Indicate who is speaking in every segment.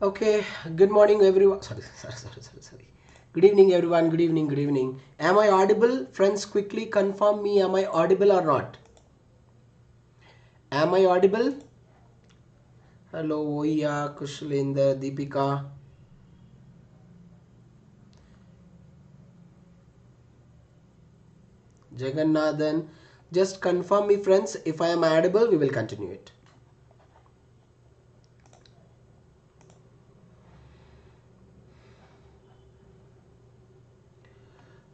Speaker 1: Okay, good morning everyone. Sorry. Good evening everyone. Good evening. Good evening. Am I audible? Friends, quickly confirm me. Am I audible or not? Am I audible? Hello, Oya, Kushlinda, Deepika. Jagannathan. Just confirm me, friends. If I am audible, we will continue it.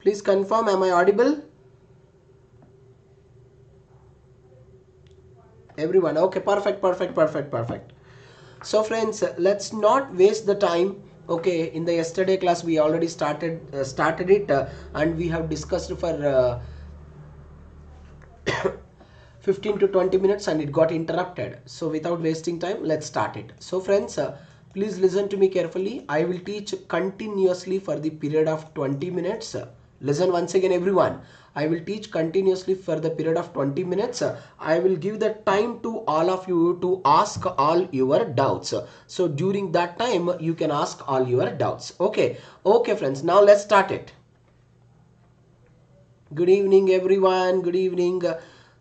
Speaker 1: Please confirm. Am I audible? Everyone. Okay, perfect. So friends, let's not waste the time. Okay, in the yesterday class we already started it, and we have discussed for 15 to 20 minutes and it got interrupted. So without wasting time, let's start it. So friends, please listen to me carefully. I will teach continuously for the period of 20 minutes. Listen once again everyone. I will teach continuously for the period of 20 minutes. I will give the time to all of you to ask all your doubts. So during that time, you can ask all your doubts. Okay. Okay friends, now let's start it. Good evening everyone. Good evening.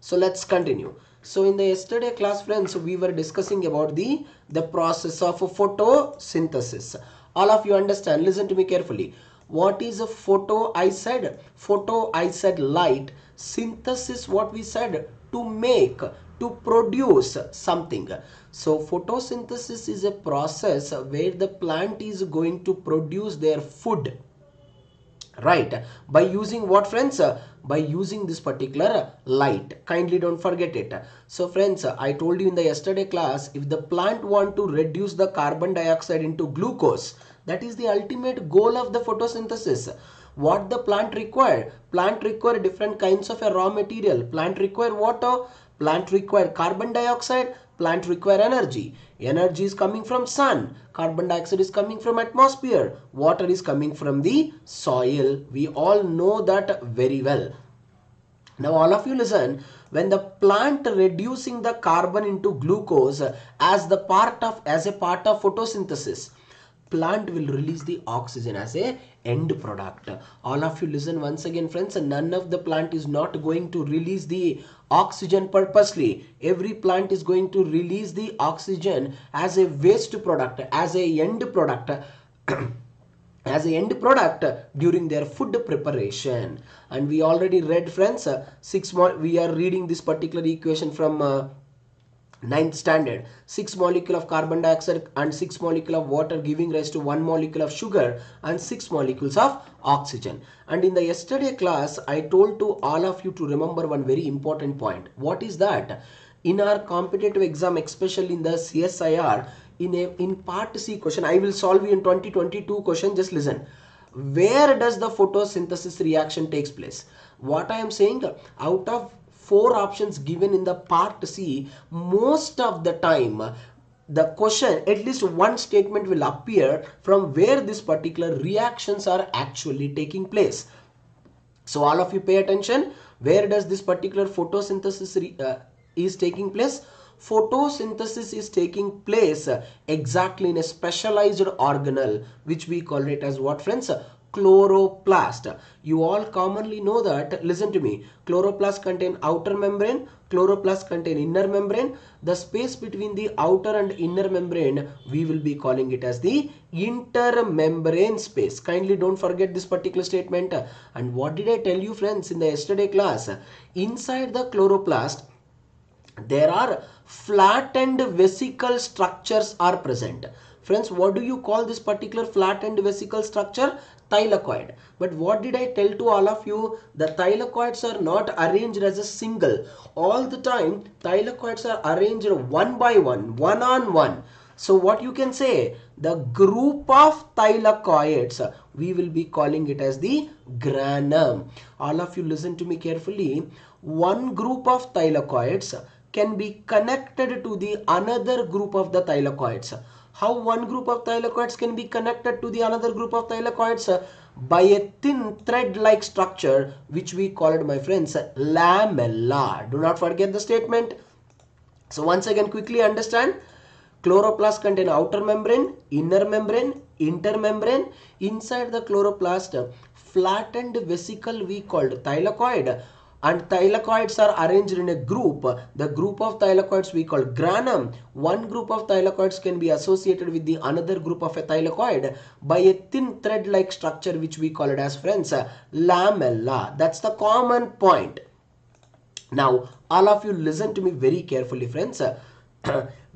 Speaker 1: So let's continue. So in the yesterday class friends, we were discussing about the process of photosynthesis. All of you understand, listen to me carefully. What is a photo? I said photo, I said light. Synthesis, what we said, to make, to produce something. So photosynthesis is a process where the plant is going to produce their food, right, by using what friends, by using this particular light. Kindly don't forget it. So friends, I told you in the yesterday class, if the plant want to reduce the carbon dioxide into glucose, that is the ultimate goal of the photosynthesis. What the plant require different kinds of a raw material. Plant require water, plant require carbon dioxide, plant require energy. Energy is coming from sun, carbon dioxide is coming from atmosphere, water is coming from the soil. We all know that very well. Now all of you listen, when the plant reducing the carbon into glucose as a part of photosynthesis, plant will release the oxygen as a end product. All of you listen once again friends, none of the plant is not going to release the oxygen purposely. Every plant is going to release the oxygen as a waste product, as a end product as a end product during their food preparation. And we already read friends, we are reading this particular equation from ninth standard. 6 molecule of carbon dioxide and 6 molecule of water giving rise to 1 molecule of sugar and 6 molecules of oxygen. And in the yesterday class, I told to all of you to remember one very important point. What is that? In our competitive exam, especially in the CSIR, in part C question, I will solve you in 2022 question. Just listen. Where does the photosynthesis reaction takes place? What I am saying, out of 4 options given in the part C, most of the time the question, at least one statement will appear from where this particular reactions are actually taking place. So all of you pay attention. Where does this particular photosynthesis is taking place? Photosynthesis is taking place exactly in a specialized organelle, which we call it as what friends? Chloroplast. You all commonly know that. Listen to me. Chloroplast contain outer membrane, chloroplast contain inner membrane. The space between the outer and inner membrane, we will be calling it as the intermembrane space. Kindly don't forget this particular statement. And what did I tell you friends in the yesterday class? Inside the chloroplast, there are flattened vesicle structures are present. Friends, what do you call this particular flattened vesicle structure? Thylakoid. But what did I tell to all of you? The thylakoids are not arranged as a single. All the time, thylakoids are arranged one by one, one on one. So what you can say, the group of thylakoids, we will be calling it as the granum. All of you listen to me carefully. One group of thylakoids can be connected to the another group of the thylakoids. How one group of thylakoids can be connected to the another group of thylakoids? By a thin thread-like structure, which we called, my friends, lamella. Do not forget the statement. So once again, quickly understand. Chloroplast contain outer membrane, inner membrane, intermembrane. Inside the chloroplast, flattened vesicle we called thylakoid, and thylakoids are arranged in a group. The group of thylakoids we call granum. One group of thylakoids can be associated with the another group of a thylakoid by a thin thread like structure which we call it as friends lamella. That's the common point. Now all of you listen to me very carefully friends.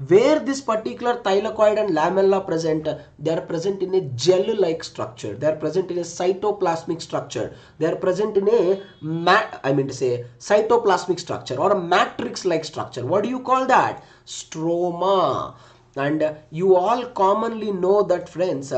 Speaker 1: Where this particular thylakoid and lamella present, they are present in a gel like structure, they are present in a cytoplasmic structure, they are present in a cytoplasmic structure or a matrix like structure. What do you call that? Stroma. And you all commonly know that friends,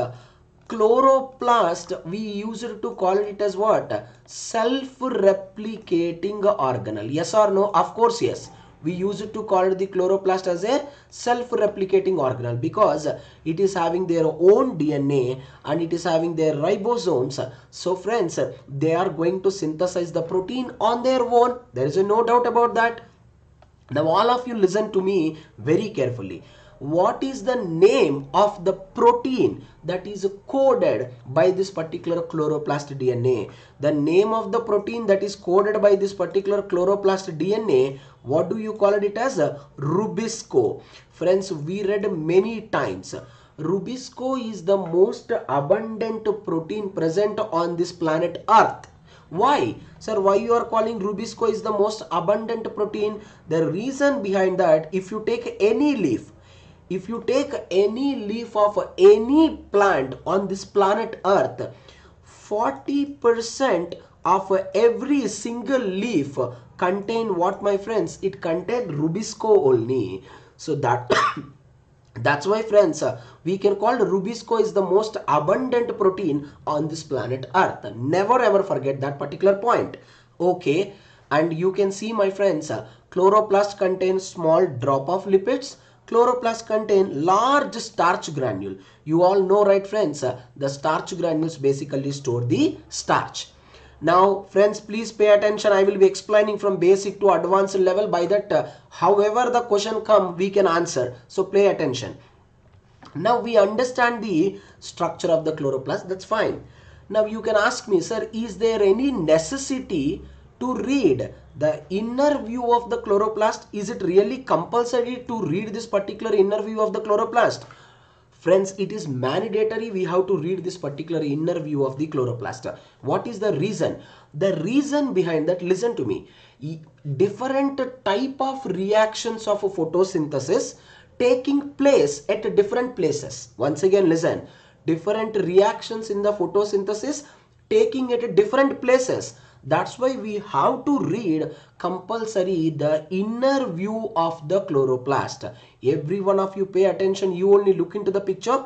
Speaker 1: chloroplast we used to call it as what? Self-replicating organelle. Yes or no? Of course yes. We used to call the chloroplast as a self-replicating organelle because it is having their own DNA and it is having their ribosomes. So friends, they are going to synthesize the protein on their own. There is no doubt about that. Now all of you listen to me very carefully. What is the name of the protein that is coded by this particular chloroplast DNA? The name of the protein that is coded by this particular chloroplast DNA, what do you call it as? Rubisco. Friends, we read many times. Rubisco is the most abundant protein present on this planet Earth. Why? Sir, why you are calling Rubisco is the most abundant protein? The reason behind that, if you take any leaf, if you take any leaf of any plant on this planet Earth, 40% of every single leaf contain what, my friends? It contains Rubisco only. So that that's why friends, we can call Rubisco is the most abundant protein on this planet Earth. Never ever forget that particular point. Okay, and you can see, my friends, chloroplast contains small drop of lipids. Chloroplast contain large starch granule. You all know, right friends, the starch granules basically store the starch. Now friends, please pay attention. I will be explaining from basic to advanced level. By that however the question come, we can answer. So pay attention. Now we understand the structure of the chloroplast. That's fine. Now you can ask me, sir, is there any necessity to read the inner view of the chloroplast? Is it really compulsory to read this particular inner view of the chloroplast? Friends, it is mandatory. We have to read this particular inner view of the chloroplast. What is the reason? The reason behind that, listen to me. Different type of reactions of photosynthesis taking place at different places. Once again, listen. Different reactions in the photosynthesis taking at different places. That's why we have to read compulsory the inner view of the chloroplast. Every one of you pay attention. You only look into the picture.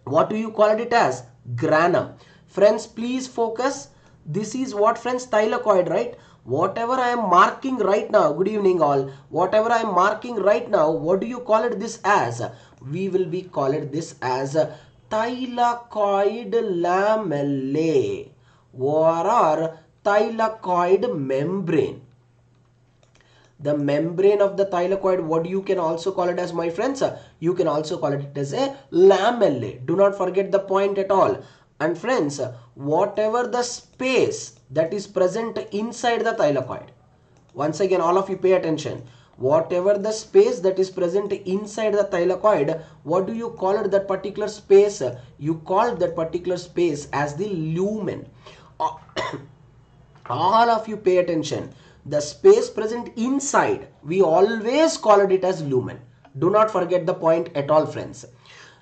Speaker 1: What do you call it as? Granum. Friends, please focus. This is what, friends? Thylakoid, right? Whatever I am marking right now, good evening all. Whatever I am marking right now, what do you call it this as? We will be call it this as thylakoid lamellae or thylakoid membrane. The membrane of the thylakoid, what you can also call it as, my friends? You can also call it as a lamellae. Do not forget the point at all. And friends, whatever the space that is present inside the thylakoid, once again all of you pay attention, whatever the space that is present inside the thylakoid, what do you call it, that particular space? You call that particular space as the lumen. All of you pay attention. The space present inside, we always call it as lumen. Do not forget the point at all, friends.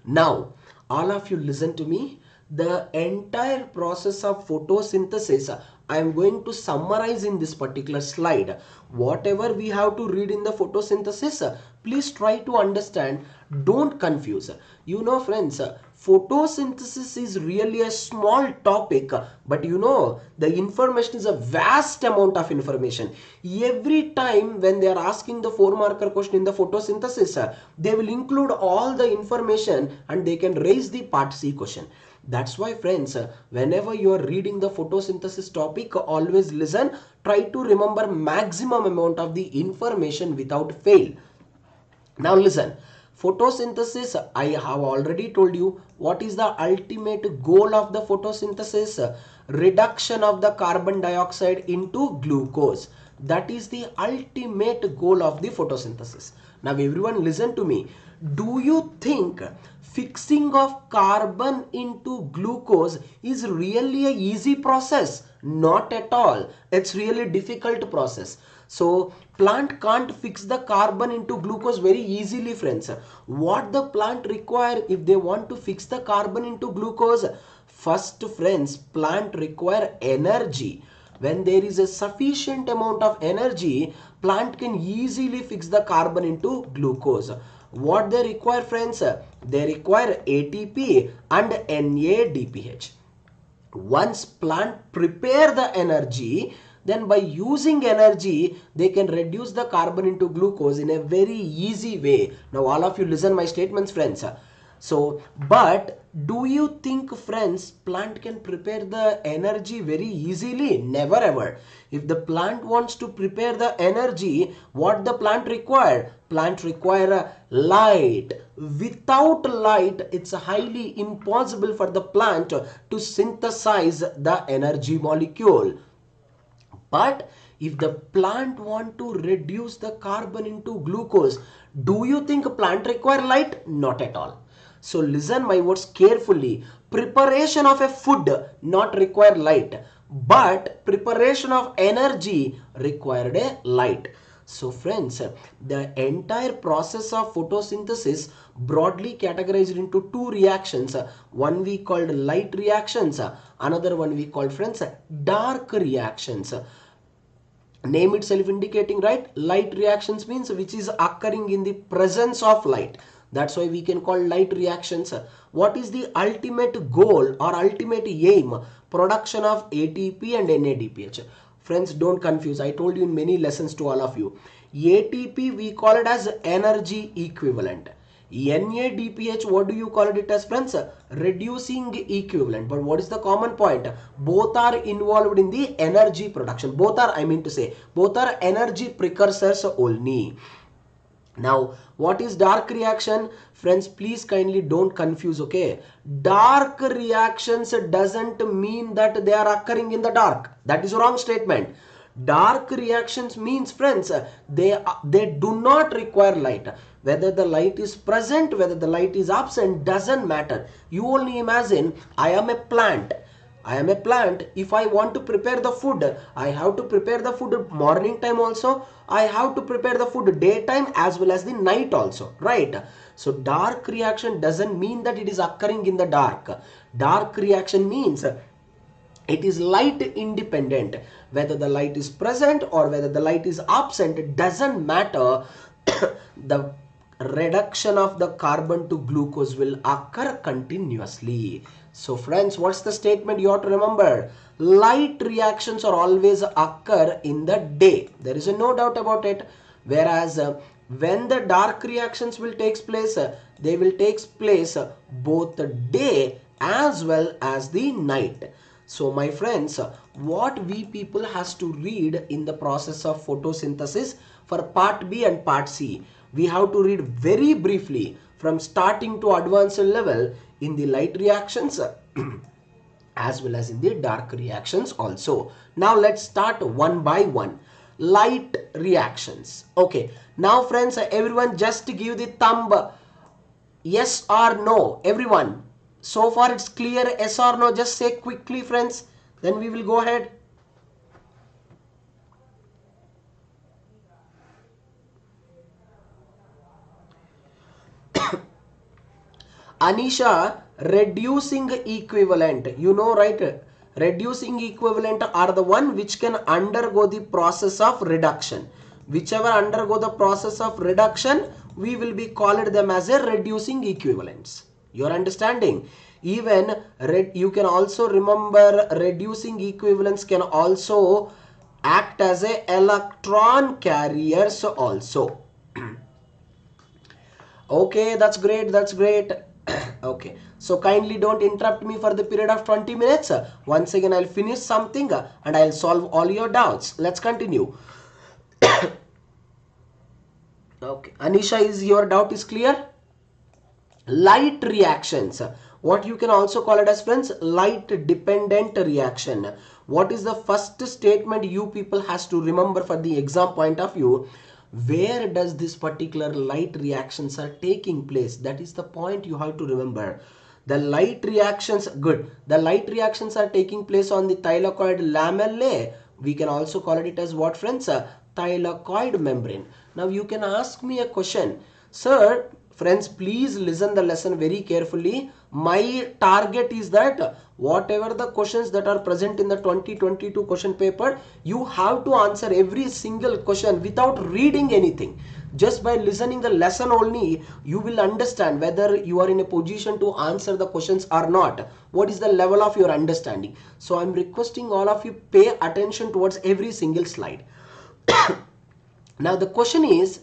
Speaker 1: Now all of you listen to me. The entire process of photosynthesis I am going to summarize in this particular slide. Whatever we have to read in the photosynthesis, please try to understand. Don't confuse. You know, friends, photosynthesis is really a small topic, but you know, the information is a vast amount of information. Every time when they are asking the 4-marker question in the photosynthesis, they will include all the information and they can raise the part C question. That's why, friends, whenever you are reading the photosynthesis topic, always listen. Try to remember maximum amount of the information without fail. Now listen. Photosynthesis, I have already told you what is the ultimate goal of the photosynthesis. Reduction of the carbon dioxide into glucose. That is the ultimate goal of the photosynthesis. Now everyone listen to me. Do you think fixing of carbon into glucose is really a easy process? Not at all. It's really difficult process. So plant can't fix the carbon into glucose very easily, friends. What the plant require if they want to fix the carbon into glucose? First, friends, plant require energy. When there is a sufficient amount of energy, plant can easily fix the carbon into glucose. What they require, friends? They require ATP and NADPH. Once plant prepare the energy, then by using energy they can reduce the carbon into glucose in a very easy way. Now all of you listen my statements, friends. So but do you think, friends, plant can prepare the energy very easily? Never ever. If the plant wants to prepare the energy, what the plant require? Plant require light. Without light, it's highly impossible for the plant to synthesize the energy molecule. But if the plant want to reduce the carbon into glucose, do you think plant require light? Not at all. So listen my words carefully. Preparation of a food not require light, but preparation of energy required a light. So friends, the entire process of photosynthesis broadly categorized into two reactions. One we called light reactions, another one we called, friends, dark reactions. Name itself indicating, right? Light reactions means which is occurring in the presence of light. That's why we can call light reactions. What is the ultimate goal or ultimate aim? Production of ATP and NADPH. Friends, don't confuse. I told you in many lessons to all of you. ATP we call it as energy equivalent. NADPH, what do you call it as, friends? Reducing equivalent. But what is the common point? Both are involved in the energy production. Both are, I mean to say, both are energy precursors only. Now, what is dark reaction? Friends, please kindly don't confuse, okay? Dark reactions doesn't mean that they are occurring in the dark. That is a wrong statement. Dark reactions means, friends, they do not require light. Whether the light is present, whether the light is absent, doesn't matter. You only imagine, I am a plant. I am a plant. If I want to prepare the food, I have to prepare the food morning time also. I have to prepare the food daytime as well as the night also, right? So dark reaction doesn't mean that it is occurring in the dark. Dark reaction means it is light independent. Whether the light is present or whether the light is absent, it doesn't matter. The reduction of the carbon to glucose will occur continuously. So friends, what's the statement you have to remember? Light reactions are always occur in the day. There is no doubt about it. Whereas when the dark reactions will take place, they will take place both the day as well as the night. So my friends, what we people has to read in the process of photosynthesis for part B and part C, we have to read very briefly from starting to advanced level in the light reactions as well as in the dark reactions also. Now let's start one by one. Light reactions. Okay. Now friends, everyone just give the thumb yes or no. Everyone. So far it's clear, yes or no. Just say quickly, friends. Then we will go ahead. Anisha, reducing equivalent. You know, right? Reducing equivalent are the one which can undergo the process of reduction. Whichever undergo the process of reduction, we will be called them as a reducing equivalents. Your understanding? Even you can also remember reducing equivalents can also act as a electron carriers also. Okay, that's great. That's great. Okay, so kindly don't interrupt me for the period of 20 minutes. Once again, I'll finish something and I'll solve all your doubts. Let's continue. Okay, Anisha, is your doubt is clear? light reactions, what you can also call it as friends, light dependent reaction. What is the first statement you people has to remember for the exam point of view? Where does this particular light reactions are taking place? That is the point you have to remember. The light reactions, good, the light reactions are taking place on the thylakoid lamellae. We can also call it as what friends, thylakoid membrane. Now you can ask me a question, sir. Friends, please listen the lesson very carefully. My target is that whatever the questions that are present in the 2022 question paper, you have to answer every single question without reading anything. Just by listening the lesson only, you will understand whether you are in a position to answer the questions or not. What is the level of your understanding? So I'm requesting all of you pay attention towards every single slide. Now the question is,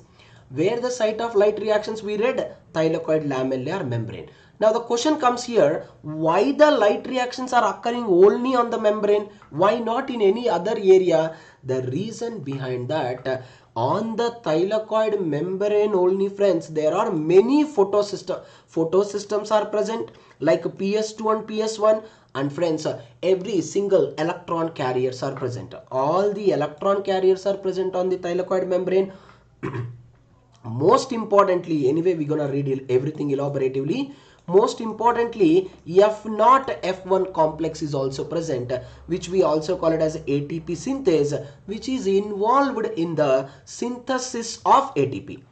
Speaker 1: where the site of light reactions we read? Thylakoid lamellar membrane. Now the question comes here, why the light reactions are occurring only on the membrane? Why not in any other area? The reason behind that, on the thylakoid membrane only friends, there are many photosystems are present, like PS2 and PS1, and friends, every single electron carriers are present. All the electron carriers are present on the thylakoid membrane. Most importantly, anyway we're gonna read everything elaboratively. Most importantly, F0 F1 complex is also present, which we also call it as ATP synthase, which is involved in the synthesis of ATP.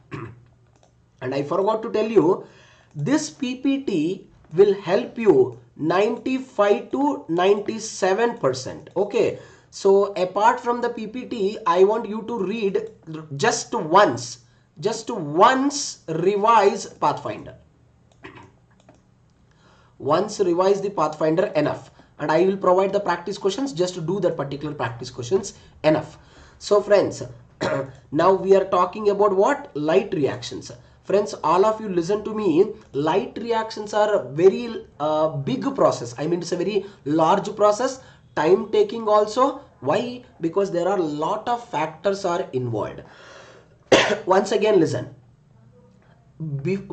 Speaker 1: And I forgot to tell you, this PPT will help you 95 to 97%. Okay, so apart from the PPT, I want you to read just once revise Pathfinder. Once revise the Pathfinder enough, and I will provide the practice questions. Just to do that particular practice questions enough. So friends, now we are talking about what? Light reactions. Friends, all of you listen to me. Light reactions are a very big process. I mean, it's a very large process, time taking also. Why? Because there are a lot of factors are involved. Once again, listen.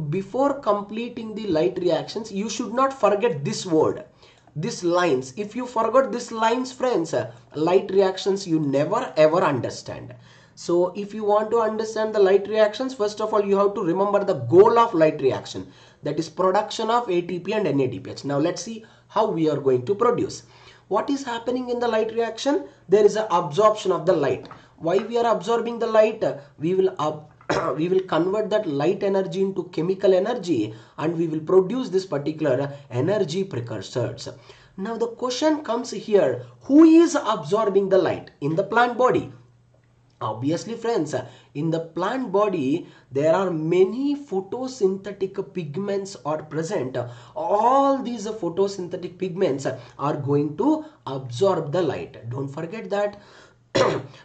Speaker 1: Before completing the light reactions, you should not forget this word, these lines. If you forgot these lines, friends, light reactions you never ever understand. So if you want to understand the light reactions, first of all you have to remember the goal of light reaction, that is production of ATP and NADPH. Now let's see how we are going to produce. What is happening in the light reaction? There is an absorption of the light. Why we are absorbing the light? We will convert that light energy into chemical energy, and we will produce this particular energy precursors. Now the question comes here, who is absorbing the light in the plant body? Obviously friends, in the plant body there are many photosynthetic pigments are present. All these photosynthetic pigments are going to absorb the light. Don't forget that.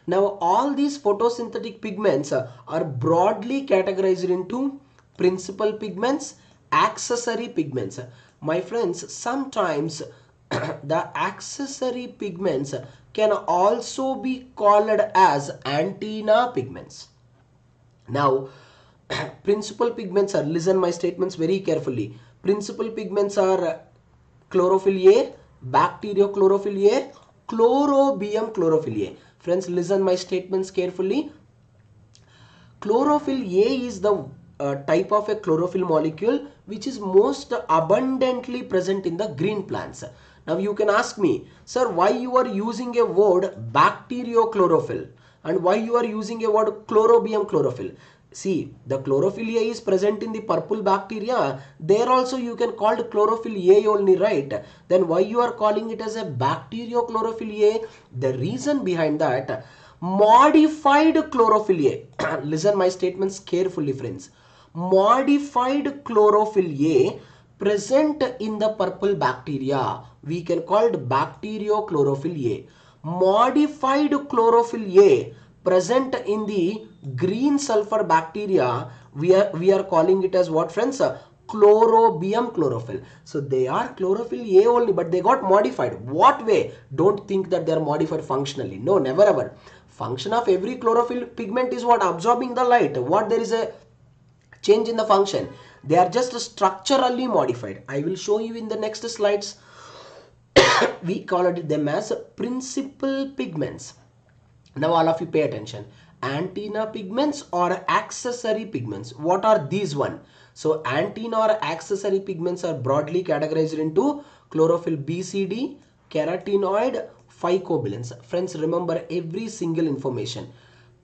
Speaker 1: Now all these photosynthetic pigments are broadly categorized into principal pigments, accessory pigments. My friends, sometimes the accessory pigments can also be called as antenna pigments. Now principal pigments are, listen my statements very carefully. Principal pigments are chlorophyll A, bacteriochlorophyll A, chlorobium chlorophyll A. Friends, listen my statements carefully. Chlorophyll A is the type of a chlorophyll molecule which is most abundantly present in the green plants. Now you can ask me, sir, why you are using a word bacteriochlorophyll and why you are using a word chlorobium chlorophyll? See, the chlorophyll A is present in the purple bacteria. There also you can call it chlorophyll A only, right? Then why you are calling it as a bacteriochlorophyll A? The reason behind that, modified chlorophyll A. Listen my statements carefully, friends. Modified chlorophyll A present in the purple bacteria, we can call it bacteriochlorophyll A. Modified chlorophyll A present in the green sulfur bacteria, we are calling it as what, friends? Chlorobium chlorophyll. So they are chlorophyll A only, but they got modified. What way? Don't think that they are modified functionally. No, never ever. Function of every chlorophyll pigment is what? Absorbing the light. What? There is a change in the function. They are just structurally modified. I will show you in the next slides. We call it them as principal pigments. Now all of you pay attention. Antenna pigments or accessory pigments. What are these one? So antenna or accessory pigments are broadly categorized into chlorophyll BCD, carotenoid, phycobilins. Friends, remember every single information.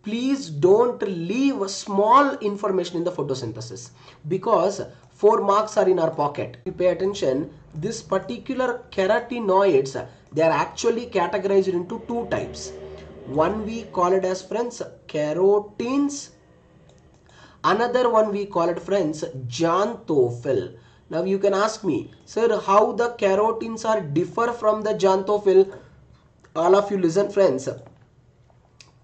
Speaker 1: Please don't leave small information in the photosynthesis, because 4 marks are in our pocket. You pay attention, this particular carotenoids, they are actually categorized into 2 types. One we call it as, friends, carotenes. Another one we call it, friends, xanthophyll. Now you can ask me, sir, how the carotenes are differ from the xanthophyll? All of you listen, friends.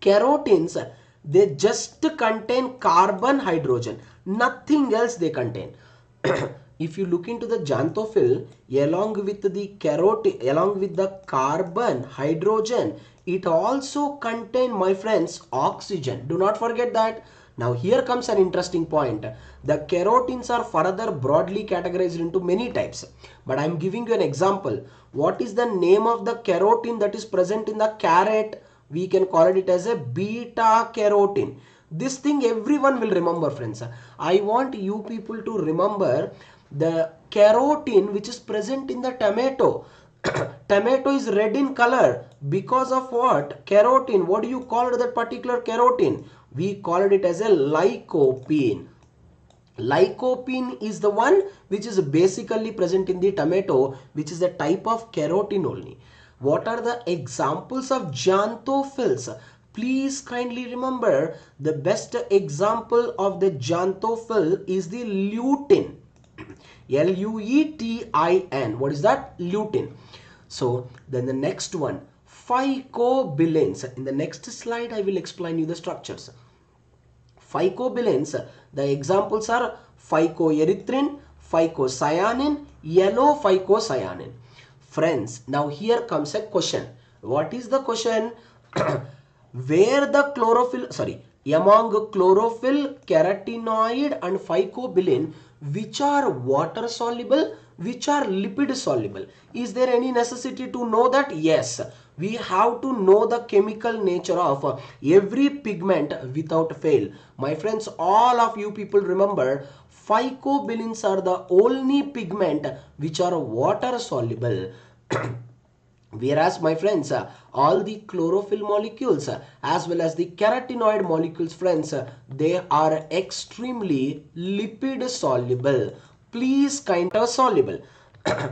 Speaker 1: Carotenes, they just contain carbon, hydrogen, nothing else they contain. If you look into the xanthophyll, along with the carotene, along with the carbon, hydrogen, it also contain, my friends, oxygen. Do not forget that. Now here comes an interesting point. The carotenes are further broadly categorized into many types, but I am giving you an example. What is the name of the carotene that is present in the carrot? We can call it as a beta carotene. This thing everyone will remember, friends. I want you people to remember the carotene which is present in the tomato. Tomato is red in color because of what? Carotene. What do you call that particular carotene? We called it as a lycopene. Lycopene is the one which is basically present in the tomato, which is a type of carotene only. What are the examples of xanthophylls? Please kindly remember, the best example of the xanthophyll is the lutein. Lutein. What is that? Lutein. So then the next one, phycobilins. In the next slide, I will explain you the structures. Phycobilins, the examples are phycoerythrin, phycocyanin, yellow phycocyanin. Friends, now here comes a question. What is the question? Where the chlorophyll, among chlorophyll, carotenoid and phycobilin, which are water soluble, which are lipid soluble? Is there any necessity to know that? Yes, we have to know the chemical nature of every pigment without fail. My friends, all of you people remember, phycobilins are the only pigment which are water soluble. Whereas, my friends, all the chlorophyll molecules as well as the carotenoid molecules, friends, they are extremely lipid soluble. Please kind of soluble.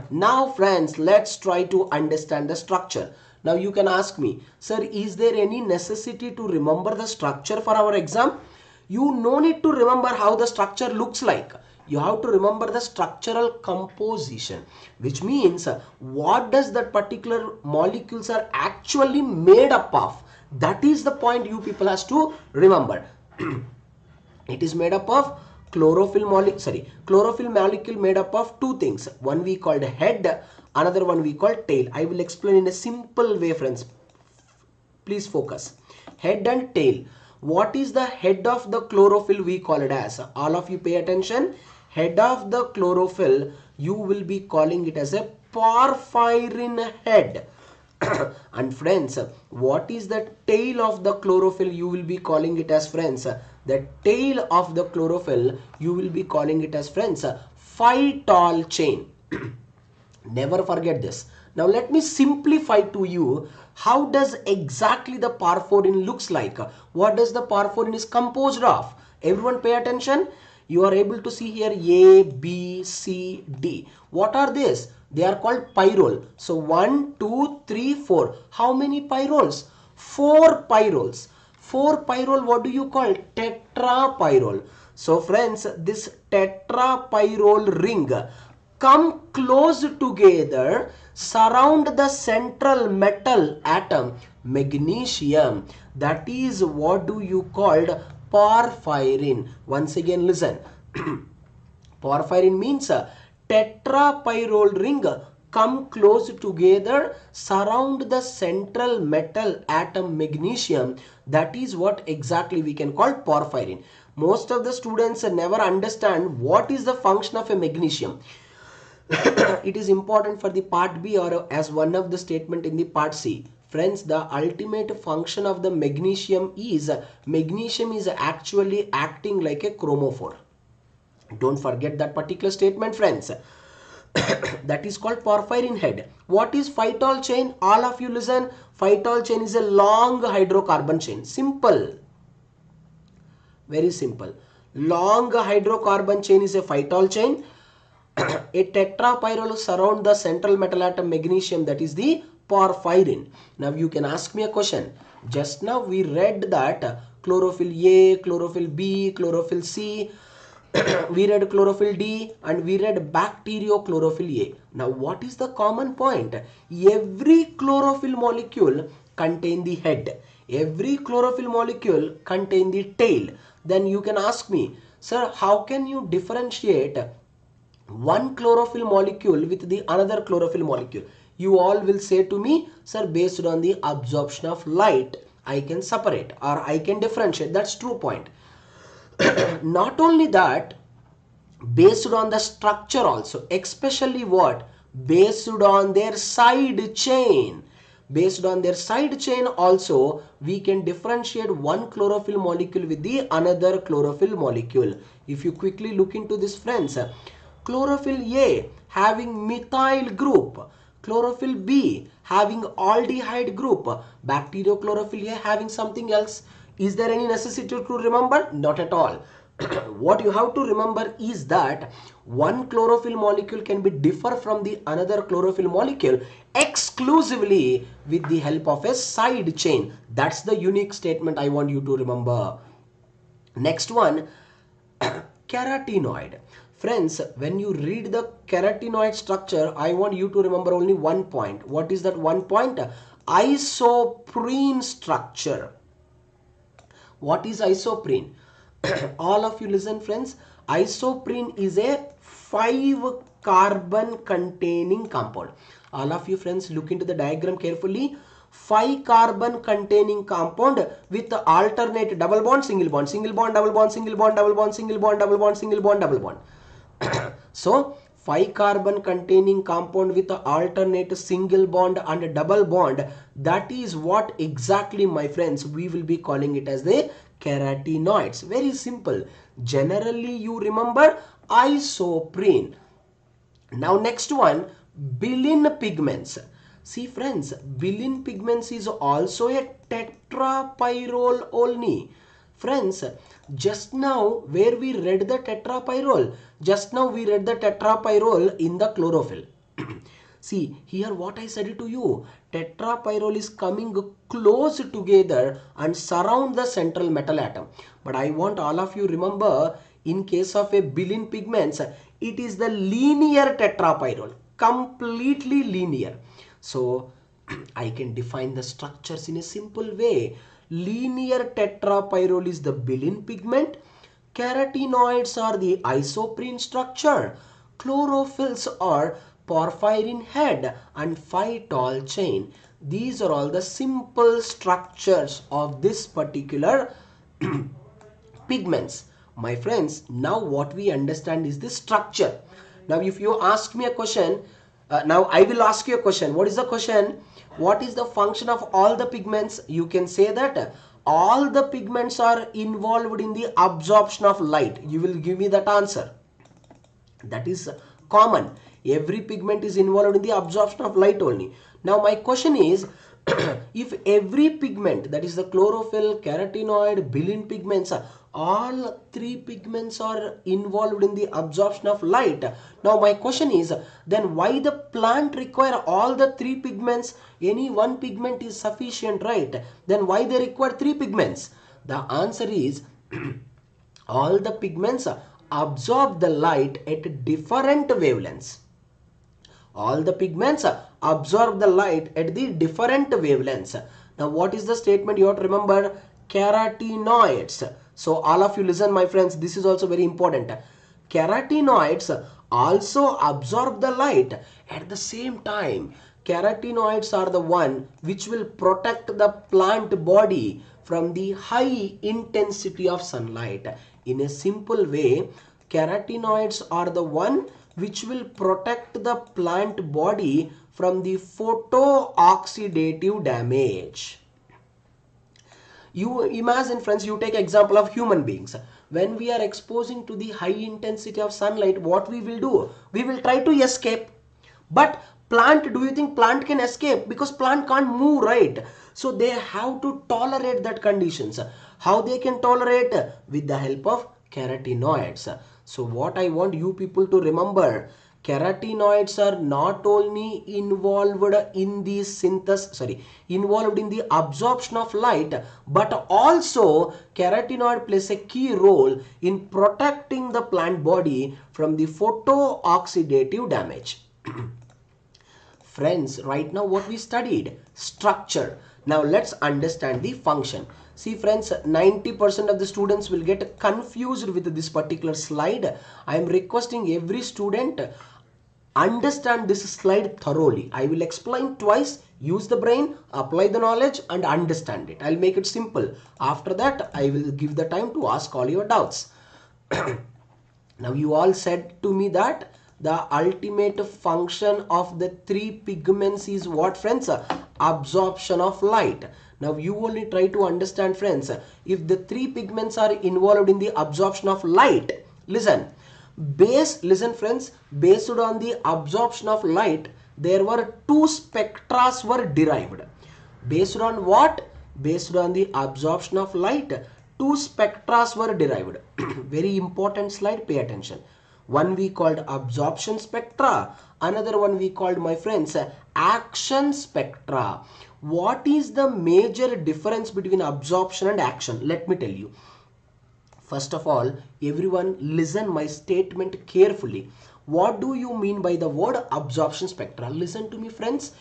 Speaker 1: Now, friends, let's try to understand the structure. Now, you can ask me, sir, is there any necessity to remember the structure for our exam? You no need to remember how the structure looks like. You have to remember the structural composition, which means what does that particular molecules are actually made up of. That is the point you people has to remember. It is made up of chlorophyll molecule made up of 2 things. One we called head, another one we called tail. I will explain in a simple way, friends. Please focus. Head and tail. What is the head of the chlorophyll? We call it as, all of you pay attention, head of the chlorophyll, you will be calling it as a porphyrin head. And friends, what is the tail of the chlorophyll? You will be calling it as, friends, the tail of the chlorophyll, you will be calling it as, friends, phytol chain. Never forget this. Now let me simplify to you how does exactly the porphyrin looks like. What does the porphyrin is composed of? Everyone pay attention. You are able to see here A, B, C, D. What are these? They are called pyrrole. So 1, 2, 3, 4. How many pyrroles? 4 pyrroles. 4 pyrrole, what do you call? Tetrapyrrole. So friends, this tetrapyrrole ring come close together, surround the central metal atom, magnesium. That is what do you called? Porphyrin. Once again listen. Porphyrin means tetrapyrrole ring come close together, surround the central metal atom magnesium. That is what exactly we can call porphyrin. Most of the students never understand what is the function of a magnesium. It is important for the part B or as one of the statement in the part C. Friends, the ultimate function of the magnesium is actually acting like a chromophore. Don't forget that particular statement, friends. That is called porphyrin head. What is phytol chain? All of you listen. Phytol chain is a long hydrocarbon chain. Simple. Very simple. Long hydrocarbon chain is a phytol chain. A tetrapyrrole surround the central metal atom magnesium, that is the porphyrin. Now you can ask me a question. Just now we read that chlorophyll A, chlorophyll B, chlorophyll C, we read chlorophyll D, and we read bacteriochlorophyll A. Now what is the common point? Every chlorophyll molecule contain the head. Every chlorophyll molecule contain the tail. Then you can ask me, sir, how can you differentiate one chlorophyll molecule with the another chlorophyll molecule? You all will say to me, sir, based on the absorption of light, I can separate or I can differentiate. That's true point. Not only that, based on the structure also, especially what? Based on their side chain. Based on their side chain also, we can differentiate one chlorophyll molecule with the another chlorophyll molecule. If you quickly look into this, friends, chlorophyll A having methyl group, chlorophyll B having aldehyde group, bacteriochlorophyll A having something else. Is there any necessity to remember? Not at all. What you have to remember is that one chlorophyll molecule can be differ from the another chlorophyll molecule exclusively with the help of a side chain. That's the unique statement I want you to remember. Next one, carotenoid. Friends, when you read the carotenoid structure, I want you to remember only one point. What is that one point? Isoprene structure. What is isoprene? All of you listen, friends. Isoprene is a 5-carbon containing compound. All of you friends, look into the diagram carefully. 5-carbon containing compound with alternate double bond, single bond, single bond, double bond, single bond, double bond, single bond, double bond, single bond, double bond. So 5-carbon containing compound with alternate single bond and double bond, that is what exactly, my friends, we will be calling it as the carotenoids. Very simple. Generally you remember isoprene. Now next one, bilin pigments. See friends, bilin pigments is also a tetrapyrrole only. Friends, just now where we read the tetrapyrrole, just now we read the tetrapyrrole in the chlorophyll. See here what I said to you, tetrapyrrole is coming close together and surround the central metal atom. But I want all of you remember, in case of a bilin pigments, it is the linear tetrapyrrole, completely linear. So I can define the structures in a simple way. Linear tetrapyrrole is the bilin pigment. Carotenoids are the isoprene structure. Chlorophylls are porphyrin head and phytol chain. These are all the simple structures of this particular pigments. My friends, now what we understand is the structure. Now if you ask me a question, now I will ask you a question. What is the question? What is the function of all the pigments? You can say that all the pigments are involved in the absorption of light. You will give me that answer. That is common. Every pigment is involved in the absorption of light only. Now my question is, if every pigment, that is the chlorophyll, carotenoid, bilin pigments, all three pigments are involved in the absorption of light. Now my question is, then why the plant require all the three pigments? Any one pigment is sufficient, right? Then why they require three pigments? The answer is all the pigments absorb the light at different wavelengths. All the pigments absorb the light at the different wavelengths. Now what is the statement you have to remember? Carotenoids. So all of you listen, my friends, this is also very important. carotenoids also absorb the light. At the same time, carotenoids are the one which will protect the plant body from the high intensity of sunlight. In a simple way, carotenoids are the one which will protect the plant body from the photooxidative damage. You imagine, friends, you take example of human beings. When we are exposing to the high intensity of sunlight, what we will do? We will try to escape. But plant, do you think plant can escape? Because plant can't move, right? So they have to tolerate that conditions. How they can tolerate? With the help of carotenoids. So what I want you people to remember, carotenoids are not only involved in the involved in the absorption of light, but also carotenoid plays a key role in protecting the plant body from the photooxidative damage. Friends, right now what we studied? Structure. Now let's understand the function. See friends, 90% of the students will get confused with this particular slide. I am requesting every student understand this slide thoroughly. I will explain twice. Use the brain, apply the knowledge and understand it. I'll make it simple. After that, I will give the time to ask all your doubts. Now you all said to me that the ultimate function of the three pigments is what, friends? Absorption of light. Now you only try to understand, friends, if the three pigments are involved in the absorption of light, listen friends, based on the absorption of light, there were two spectra were derived. Based on what? Based on the absorption of light, two spectra were derived. Very important slide, pay attention. One we called absorption spectra, another one we called, my friends, action spectra. What is the major difference between absorption and action? Let me tell you. First of all, everyone listen my statement carefully. What do you mean by the word absorption spectra? Listen to me, friends.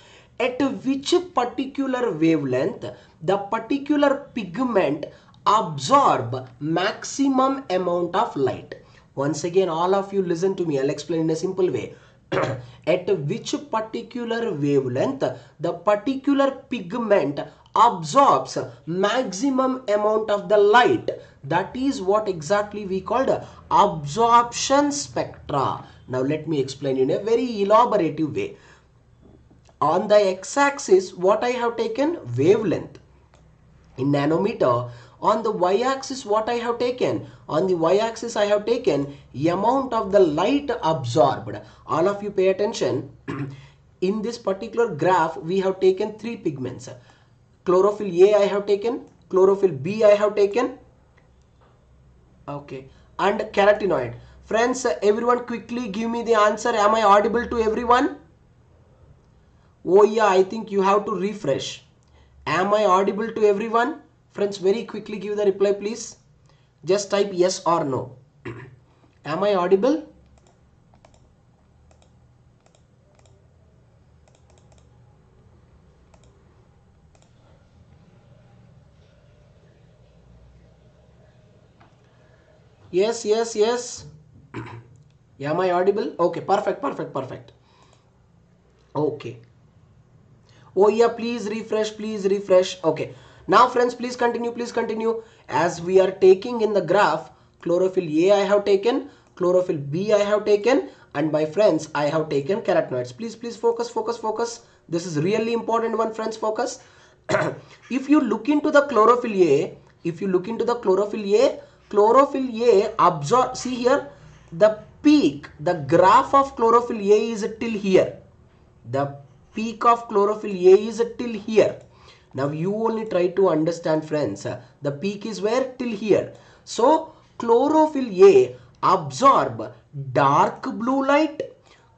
Speaker 1: At which particular wavelength the particular pigment absorb maximum amount of light? Once again, all of you listen to me. I'll explain in a simple way. At which particular wavelength the particular pigment absorbs maximum amount of the light? That is what exactly we called absorption spectra. Now let me explain in a very elaborative way. On the x-axis, what I have taken? Wavelength in nanometer. On the y-axis, what I have taken? On the y-axis, I have taken amount of the light absorbed. All of you pay attention. In this particular graph, we have taken three pigments. Chlorophyll A I have taken, chlorophyll B I have taken, okay, and carotenoid. Friends, everyone quickly give me the answer. Am I audible to everyone? Oh yeah, I think you have to refresh. Am I audible to everyone? Friends, very quickly give the reply, please. Just type yes or no. Am I audible? Yes, yes, yes. Am I audible? Okay, perfect. Okay. Oh yeah, please refresh. Okay. Now friends, please continue. As we are taking in the graph, chlorophyll A I have taken, chlorophyll B I have taken, and my friends, I have taken carotenoids. Please focus. This is really important one, friends, focus. If you look into the chlorophyll A, chlorophyll A absorb, see here, the peak, the graph of chlorophyll A is till here. The peak of chlorophyll A is till here. Now you only try to understand, friends. The peak is where? Till here. So chlorophyll A absorb dark blue light.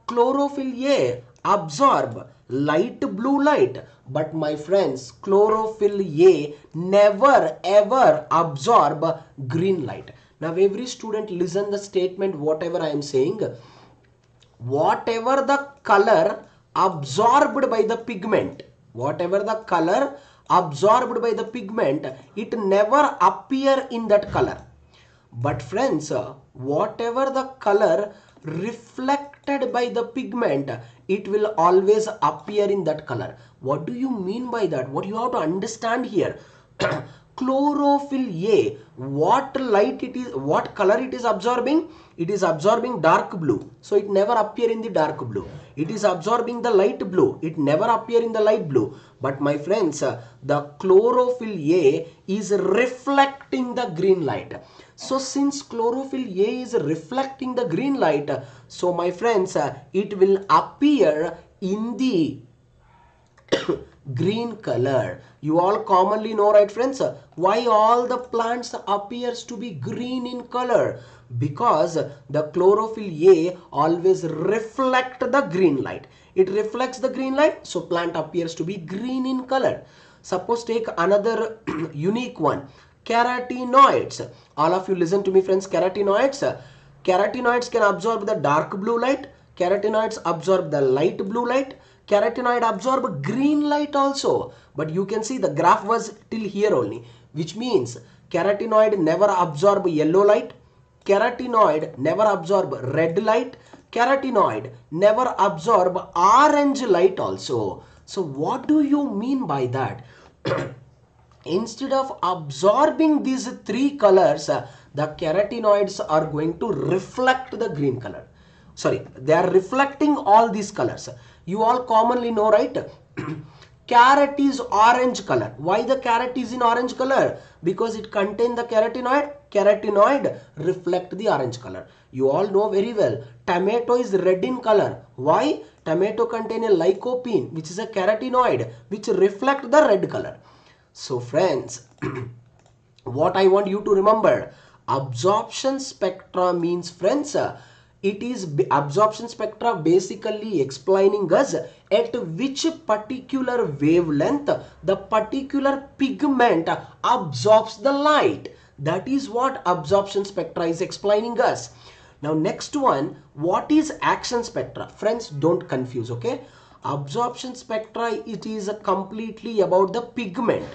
Speaker 1: Chlorophyll A absorb light blue light. But my friends, chlorophyll A never ever absorb green light. Now every student listen the statement whatever I am saying. Whatever the color absorbed by the pigment, it never appear in that color. But friends, whatever the color reflected by the pigment, it will always appear in that color. What do you mean by that? What you have to understand here? Chlorophyll A, what light it is, what color it is absorbing? It is absorbing dark blue, so it never appear in the dark blue. It is absorbing the light blue, it never appear in the light blue. But my friends, the chlorophyll A is reflecting the green light. So since chlorophyll A is reflecting the green light, so my friends, it will appear in the green color. You all commonly know, right friends, why all the plants appears to be green in color? Because the chlorophyll A always reflect the green light. It reflects the green light, so plant appears to be green in color. Suppose take another unique one, carotenoids. All of you listen to me friends, carotenoids. Carotenoids can absorb the dark blue light. Carotenoids absorb the light blue light. Carotenoid absorb green light also. But you can see the graph was till here only, which means carotenoid never absorb yellow light. Carotenoid never absorb red light. Carotenoid never absorb orange light also. So what do you mean by that? Instead of absorbing these three colors, the carotenoids are going to reflect the green color. Sorry, they are reflecting all these colors. You all commonly know, right? Carrot is orange color. Why the carrot is in orange color? Because it contains the carotenoid. Carotenoid reflect the orange color. You all know very well. Tomato is red in color. Why? Tomato contain a lycopene, which is a carotenoid, which reflect the red color. So friends, what I want you to remember, absorption spectra means friends, it is absorption spectra basically explaining us at which particular wavelength the particular pigment absorbs the light. That is what absorption spectra is explaining us. Now next one, what is action spectra? Friends, don't confuse, okay? Absorption spectra, it is completely about the pigment.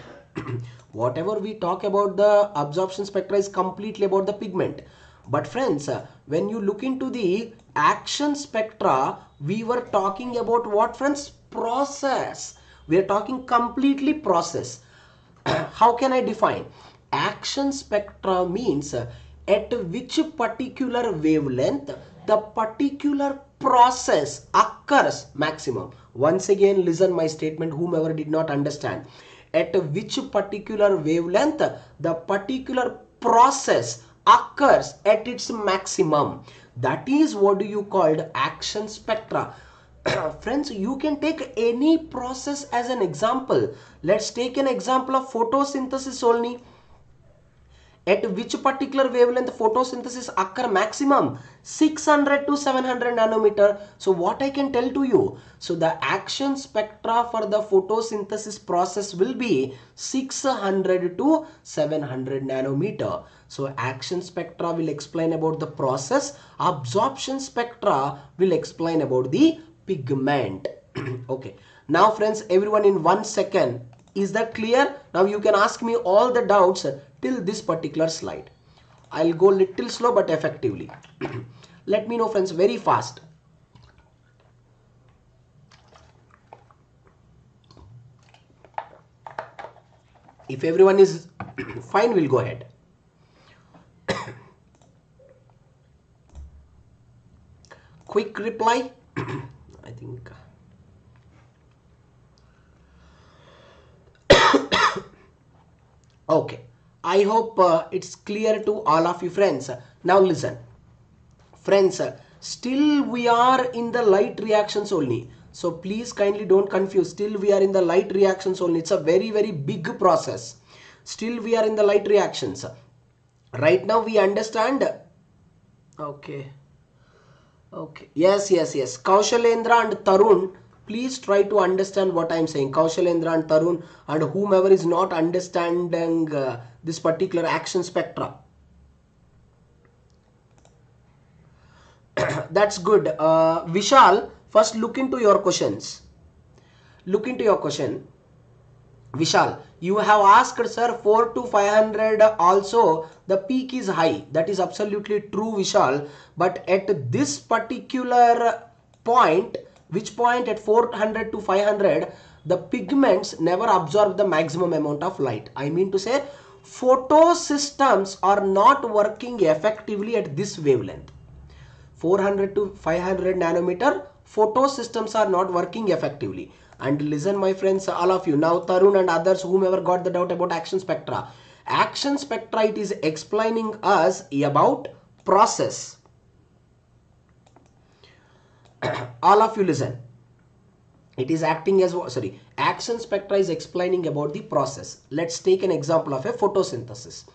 Speaker 1: Whatever we talk about the absorption spectra is completely about the pigment. But friends, when you look into the action spectra, we were talking about what friends? Process. We are talking completely process. How can I define? Action spectra means at which particular wavelength the particular process occurs maximum. Once again, listen my statement, whomever did not understand. At which particular wavelength the particular process occurs at its maximum. That is what you called action spectra. Friends, you can take any process as an example. Let's take an example of photosynthesis only. At which particular wavelength photosynthesis occur maximum? 600 to 700 nanometer. So what I can tell to you? So the action spectra for the photosynthesis process will be 600 to 700 nanometer. So action spectra will explain about the process. Absorption spectra will explain about the pigment. Okay. Now friends, everyone in 1 second. Is that clear? Now you can ask me all the doubts till this particular slide. I'll go little slow but effectively. Let me know friends very fast. If everyone is fine, we'll go ahead. Quick reply. I think. Okay. I hope it's clear to all of you friends. Now listen. Friends, still we are in the light reactions only. So please kindly don't confuse. Still we are in the light reactions only. It's a very big process. Still we are in the light reactions. Right now we understand. Okay. Yes. Kaushalendra and Tarun, please try to understand what I am saying. Kaushalendra and Tarun and whomever is not understanding this particular action spectra. That's good. Vishal, first look into your questions. Look into your question. Vishal, you have asked sir 4 to 500 also the peak is high. That is absolutely true, Vishal. But at this particular point, which point at 400 to 500, the pigments never absorb the maximum amount of light. I mean to say, photosystems are not working effectively at this wavelength. 400 to 500 nanometer, photosystems are not working effectively. And listen my friends, all of you, now Tarun and others, whomever got the doubt about action spectra. Action spectra, it is explaining us about process. All of you listen. It is acting as, sorry, action spectra is explaining about the process. Let's take an example of a photosynthesis.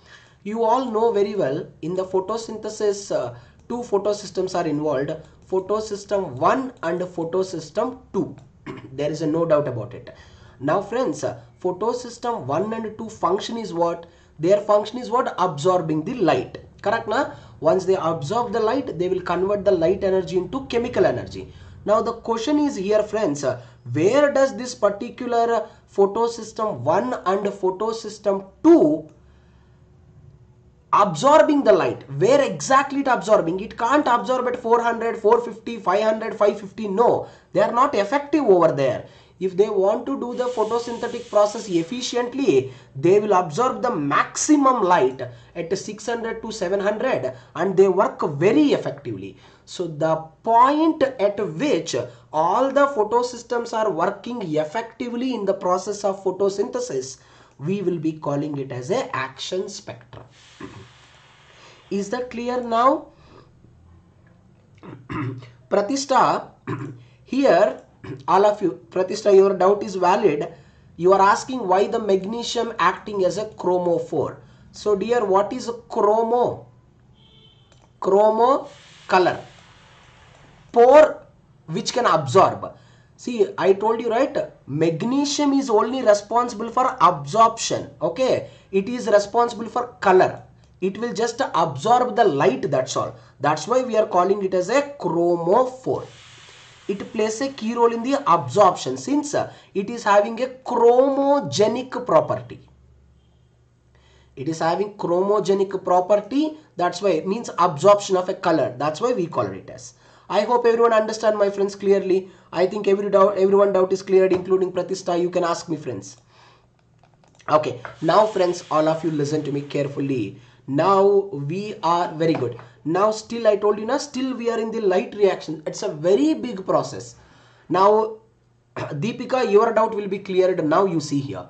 Speaker 1: You all know very well, in the photosynthesis, two photosystems are involved, photosystem 1 and photosystem 2. There is no doubt about it. Now friends, photosystem 1 and 2 function is what? Their function is what? Absorbing the light. Correct na? Once they absorb the light, they will convert the light energy into chemical energy. Now the question is here friends, where does this particular photosystem 1 and photosystem 2 absorbing the light? Where exactly it absorbing? It can't absorb at 400, 450, 500, 550. No, they are not effective over there. If they want to do the photosynthetic process efficiently, they will absorb the maximum light at 600 to 700 and they work very effectively. So the point at which all the photosystems are working effectively in the process of photosynthesis, we will be calling it as a action spectrum. Is that clear now? Pratishtha, here all of you, Pratishtha, your doubt is valid. You are asking why the magnesium acting as a chromophore. So dear, what is a chromo? Chromo, color. Pore, which can absorb. See, I told you, right? Magnesium is only responsible for absorption. Okay, it is responsible for color. It will just absorb the light, that's all. That's why we are calling it as a chromophore. It plays a key role in the absorption since it is having a chromogenic property. It is having chromogenic property, that's why it means absorption of a color. That's why we call it as. I hope everyone understand my friends clearly. I think everyone doubt is cleared, including Pratishtha. You can ask me, friends. Okay, now friends, all of you listen to me carefully. Now we are very good. Now still I told you now, still we are in the light reaction. It's a very big process. Now Deepika, your doubt will be cleared. Now you see here.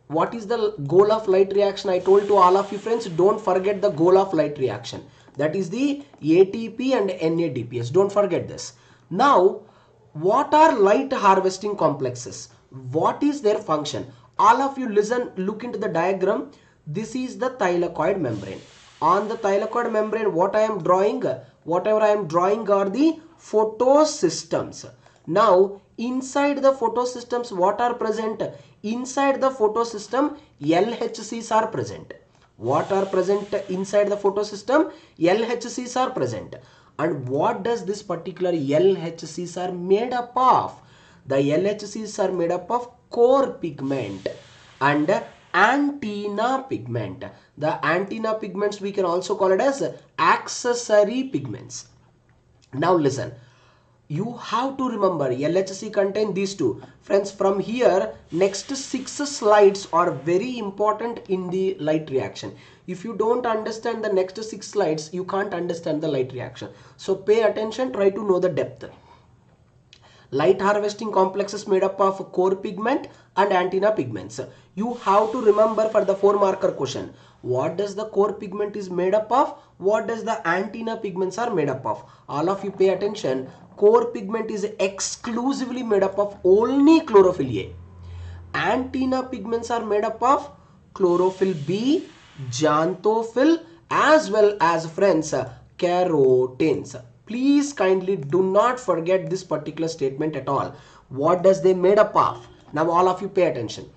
Speaker 1: What is the goal of light reaction? I told to all of you friends, don't forget the goal of light reaction. That is the ATP and NADPS. Don't forget this. Now, what are light harvesting complexes? What is their function? All of you listen, look into the diagram. This is the thylakoid membrane. On the thylakoid membrane, what I am drawing, whatever I am drawing are the photosystems. Now, inside the photosystems, what are present? Inside the photosystem, LHCs are present. What are present inside the photosystem? LHCs are present. And what does this particular LHCs are made up of? The LHCs are made up of core pigment and antenna pigment. The antenna pigments we can also call it as accessory pigments. Now listen. You have to remember LHC contain these two. Friends, from here, next 6 slides are very important in the light reaction. If you don't understand the next 6 slides, you can't understand the light reaction. So pay attention, try to know the depth. Light harvesting complexes made up of core pigment and antenna pigments. You have to remember for the 4-marker question. What does the core pigment is made up of? What does the antenna pigments are made up of? All of you pay attention. Core pigment is exclusively made up of only chlorophyll A. Antenna pigments are made up of chlorophyll B, xanthophyll, as well as friends, carotenes. Please kindly do not forget this particular statement at all. What does they made up of? Now all of you pay attention.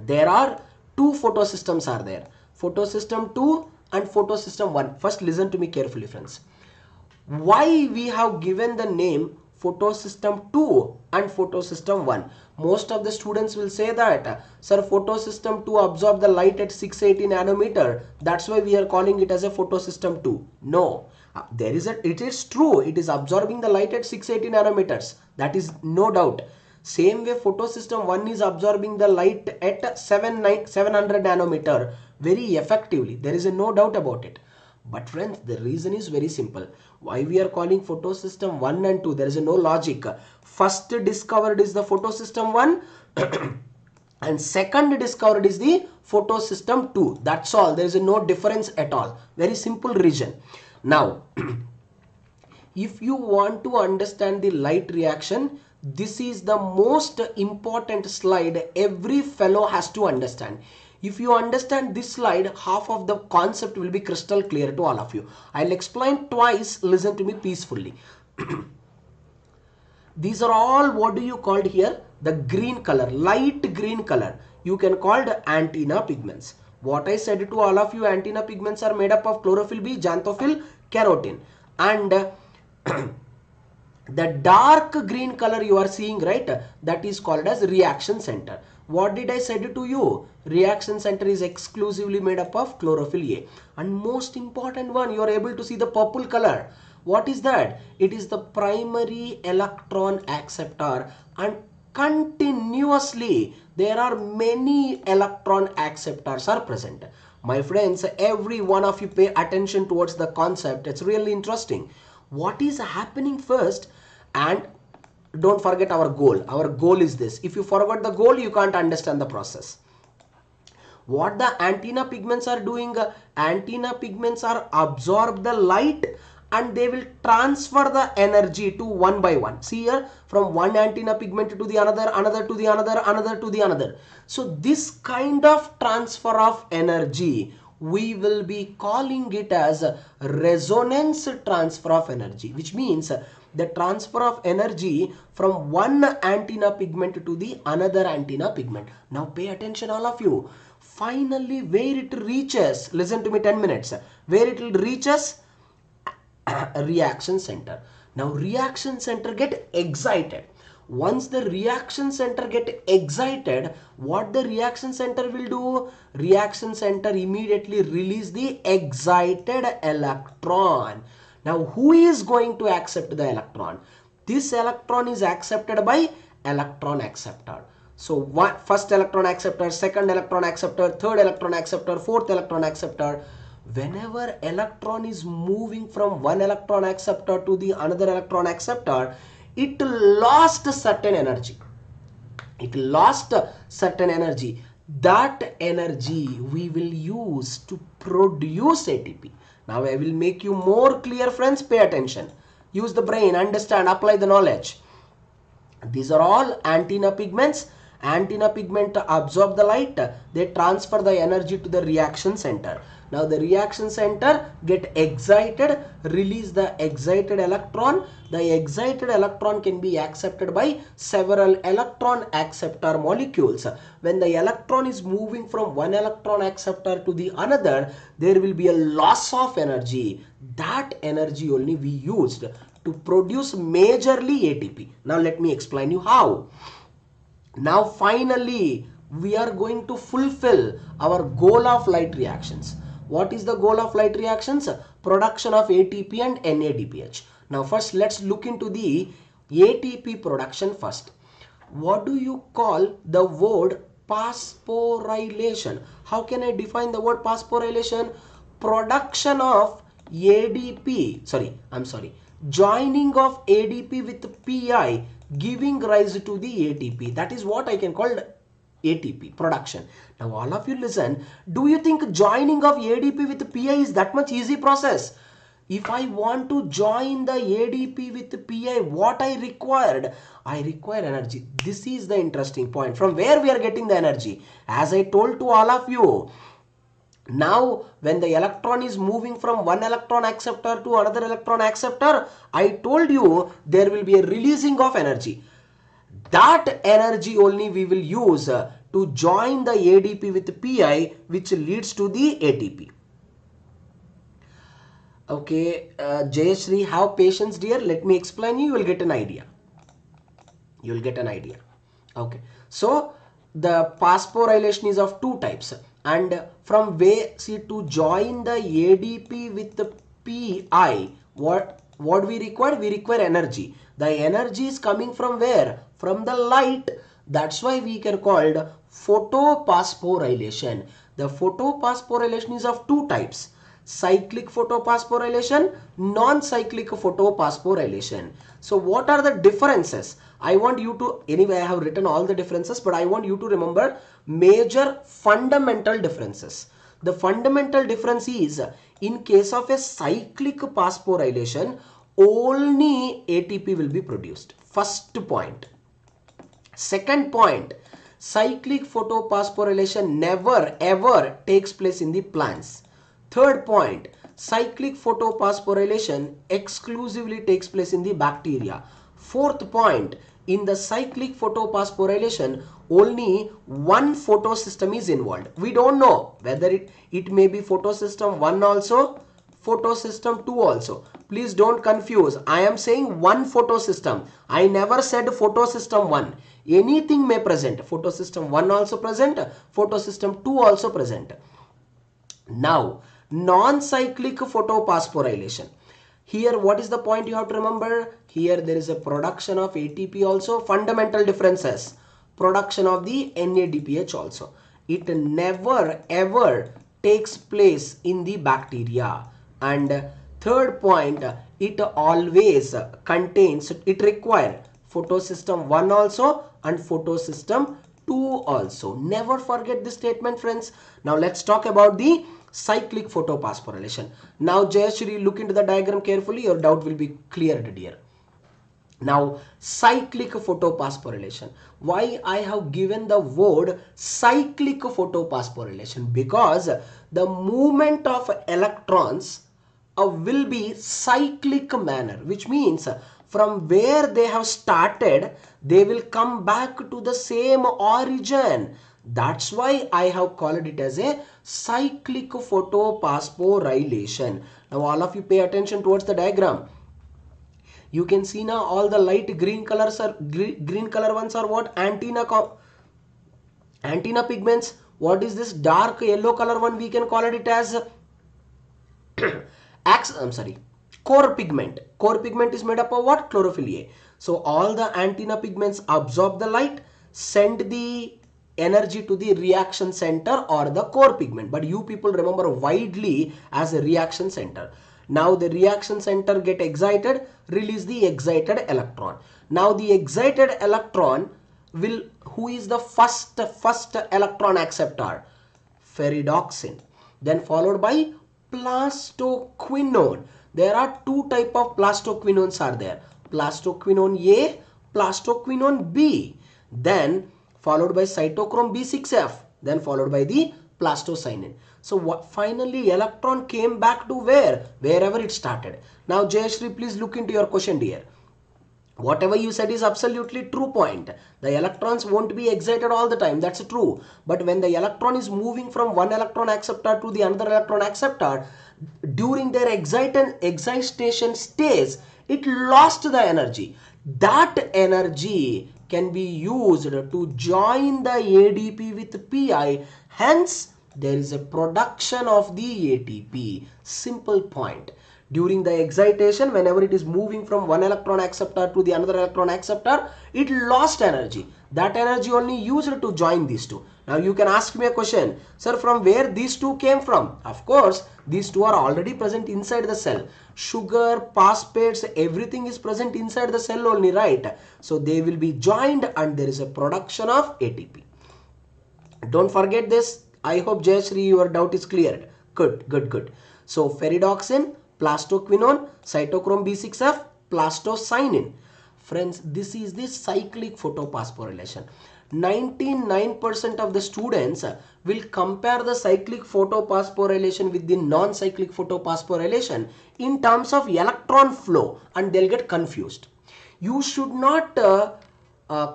Speaker 1: There are two photosystems are there. Photosystem 2 and photosystem 1. First listen to me carefully, friends. Why we have given the name photosystem 2 and photosystem 1. Most of the students will say that, sir, photosystem 2 absorb the light at 680 nanometer. That's why we are calling it as a photosystem 2. No, it is true. It is absorbing the light at 680 nanometers. That is no doubt. Same way photosystem 1 is absorbing the light at 700 nanometer very effectively. There is no doubt about it. But friends, the reason is very simple. Why we are calling photosystem 1 and 2? There is no logic. First discovered is the photosystem 1 and second discovered is the photosystem 2. That's all. There is no difference at all. Very simple reason. Now, if you want to understand the light reaction, this is the most important slide every fellow has to understand. If you understand this slide, half of the concept will be crystal clear to all of you. I'll explain twice. Listen to me peacefully. These are all, what do you call here? The green color, light green color. You can call the antenna pigments. What I said to all of you, antenna pigments are made up of chlorophyll B, xanthophyll, carotene. And the dark green color you are seeing, right? That is called as reaction center. What did I say to you? Reaction center is exclusively made up of chlorophyll A. And most important one, you are able to see the purple color. What is that? It is the primary electron acceptor, and continuously there are many electron acceptors are present. My friends, every one of you pay attention towards the concept. It's really interesting. What is happening first? And don't forget our goal. Our goal is this. If you forget the goal, you can't understand the process. What the antenna pigments are doing? Antenna pigments are absorb the light and they will transfer the energy to one by one. See here, from one antenna pigment to the another, another to the another, another to the another. So this kind of transfer of energy, we will be calling it as resonance transfer of energy, which means the transfer of energy from one antenna pigment to the another antenna pigment. Now pay attention all of you. Finally, where it reaches, listen to me 10 minutes, where it will reaches reaction center. Now reaction center get excited. Once the reaction center get excited, what the reaction center will do? Reaction center immediately release the excited electron. Now who is going to accept the electron? This electron is accepted by electron acceptor. So first electron acceptor, second electron acceptor, third electron acceptor, fourth electron acceptor. Whenever electron is moving from one electron acceptor to the another electron acceptor, it lost certain energy. It lost certain energy. That energy we will use to produce ATP. Now I will make you more clear, friends. Pay attention. Use the brain, understand, apply the knowledge. These are all antenna pigments. Antenna pigment absorb the light. They transfer the energy to the reaction center. Now the reaction center get excited, release the excited electron. The excited electron can be accepted by several electron acceptor molecules. When the electron is moving from one electron acceptor to the another, there will be a loss of energy. That energy only we used to produce majorly ATP. Now let me explain you how. Now finally we are going to fulfill our goal of light reactions. What is the goal of light reactions? Production of ATP and NADPH. Now first let's look into the ATP production first. What do you call the word phosphorylation? How can I define the word phosphorylation? Production of joining of ADP with PI giving rise to the ATP. That is what I can call ATP production. Now all of you listen. Do you think joining of ADP with PI is that much easy process? If I want to join the ADP with PI, what I required? I require energy. This is the interesting point. From where we are getting the energy? As I told to all of you, now when the electron is moving from one electron acceptor to another electron acceptor, I told you there will be a releasing of energy. That energy only we will use to join the ADP with PI, which leads to the ATP. Okay, Jayashree, have patience, dear. Let me explain you. You will get an idea. You will get an idea. Okay. So the phosphorylation is of two types, and from where, see, to join the ADP with the PI, what we require? We require energy. The energy is coming from where? From the light. That's why we can called photophosphorylation. The photophosphorylation is of two types: cyclic photophosphorylation, non-cyclic photophosphorylation. So what are the differences? I want you to, anyway I have written all the differences, but I want you to remember major fundamental differences. The fundamental difference is, in case of a cyclic phosphorylation, only ATP will be produced. First point. Second point, cyclic photophosphorylation never ever takes place in the plants. Third point, cyclic photophosphorylation exclusively takes place in the bacteria. Fourth point, in the cyclic photophosphorylation, only one photosystem is involved. We don't know whether it may be photosystem 1 also, photosystem 2 also. Please don't confuse. I am saying one photosystem. I never said photosystem 1. Anything may present. Photosystem 1 also present. Photosystem 2 also present. Now, non-cyclic photophosphorylation. Here, what is the point you have to remember? Here, there is a production of ATP also. Fundamental differences. Production of the NADPH also. It never ever takes place in the bacteria. And third point, it always contains, it requires photosystem 1 also and photosystem 2 also. Never forget this statement, friends. Now let's talk about the cyclic photophosphorylation. Now Jayashree, look into the diagram carefully. Your doubt will be cleared, dear. Now, cyclic photophosphorylation. Why I have given the word cyclic photophosphorylation? Because the movement of electrons will be cyclic manner, which means from where they have started, they will come back to the same origin. That's why I have called it as a cyclic photophosphorylation. Now, all of you pay attention towards the diagram. You can see now all the light green colors are green color ones are what? Antenna pigments. What is this dark yellow color one? We can call it as core pigment. Core pigment is made up of what? Chlorophyll A. So all the antenna pigments absorb the light, send the energy to the reaction center or the core pigment. But you people remember widely as a reaction center. Now the reaction center get excited, release the excited electron. Now the excited electron will, who is the first electron acceptor? Ferredoxin. Then followed by plastoquinone. There are two type of plastoquinones are there. Plastoquinone A, plastoquinone B. Then followed by cytochrome B6F. Then followed by the plastocyanin. So what, finally electron came back to where? Wherever it started. Now Jayashree, please look into your question, dear. Whatever you said is absolutely true point. The electrons won't be excited all the time. That's true. But when the electron is moving from one electron acceptor to the another electron acceptor, during their excitation stage, it lost the energy. That energy can be used to join the ADP with PI. Hence, there is a production of the ATP. Simple point. During the excitation, whenever it is moving from one electron acceptor to the another electron acceptor, it lost energy. That energy only used to join these two. Now you can ask me a question, sir, from where these two came from? Of course, these two are already present inside the cell. Sugar, phosphates, everything is present inside the cell only, right? So they will be joined and there is a production of ATP. Don't forget this. I hope Jayashree, your doubt is cleared. Good, good, good. So ferredoxin, plastoquinone, cytochrome B6F, plastocyanin. Friends, this is the cyclic photophosphorylation. 99% of the students will compare the cyclic photophosphorylation with the non-cyclic photophosphorylation in terms of electron flow and they'll get confused. You should not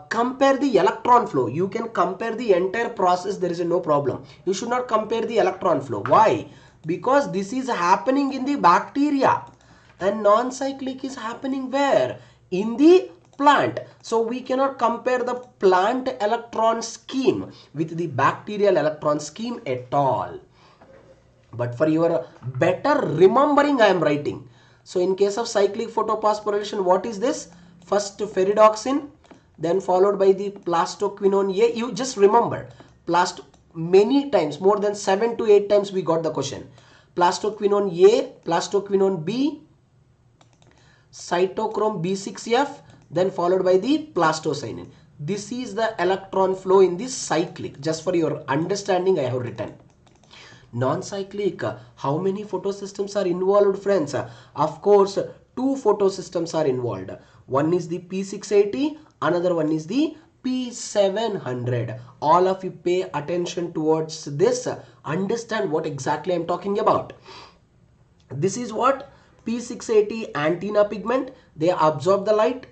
Speaker 1: compare the electron flow. You can compare the entire process. There is no problem. You should not compare the electron flow. Why? because this is happening in the bacteria and non-cyclic is happening where? In the plant. So we cannot compare the plant electron scheme with the bacterial electron scheme at all. But for your better remembering, I am writing. So in case of cyclic photophosphorylation, what is this? First ferredoxin, then followed by the plastoquinone A. You just remember, many times, more than 7 to 8 times we got the question. Plastoquinone A, plastoquinone B, cytochrome B6F, then followed by the plastocyanin. This is the electron flow in this cyclic. Just for your understanding, I have written. Non-cyclic, how many photosystems are involved, friends? Of course, two photosystems are involved. One is the P680, another one is the P700. All of you pay attention towards this. Understand what exactly I am talking about. This is what? P680 antenna pigment. They absorb the light.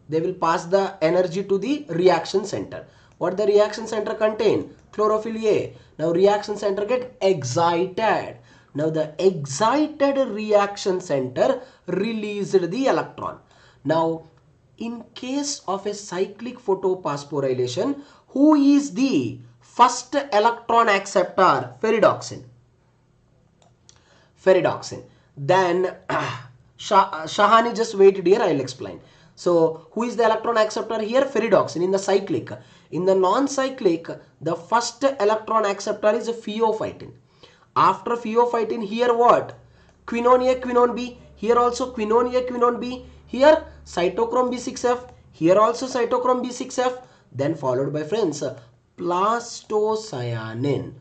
Speaker 1: They will pass the energy to the reaction center. What the reaction center contain? Chlorophyll A. Now reaction center get excited. Now the excited reaction center released the electron. Now in case of a cyclic photophosphorylation, who is the first electron acceptor? Ferredoxin. Ferredoxin. Then Shahani, just wait here, I will explain. So who is the electron acceptor here? Ferredoxin in the cyclic. In the non-cyclic, the first electron acceptor is pheophytin. After pheophytin, here what? Quinone A, quinone B. Here also quinone A, quinone B. Here cytochrome B6F. Here also cytochrome B6F. Then followed by, friends, plastocyanin.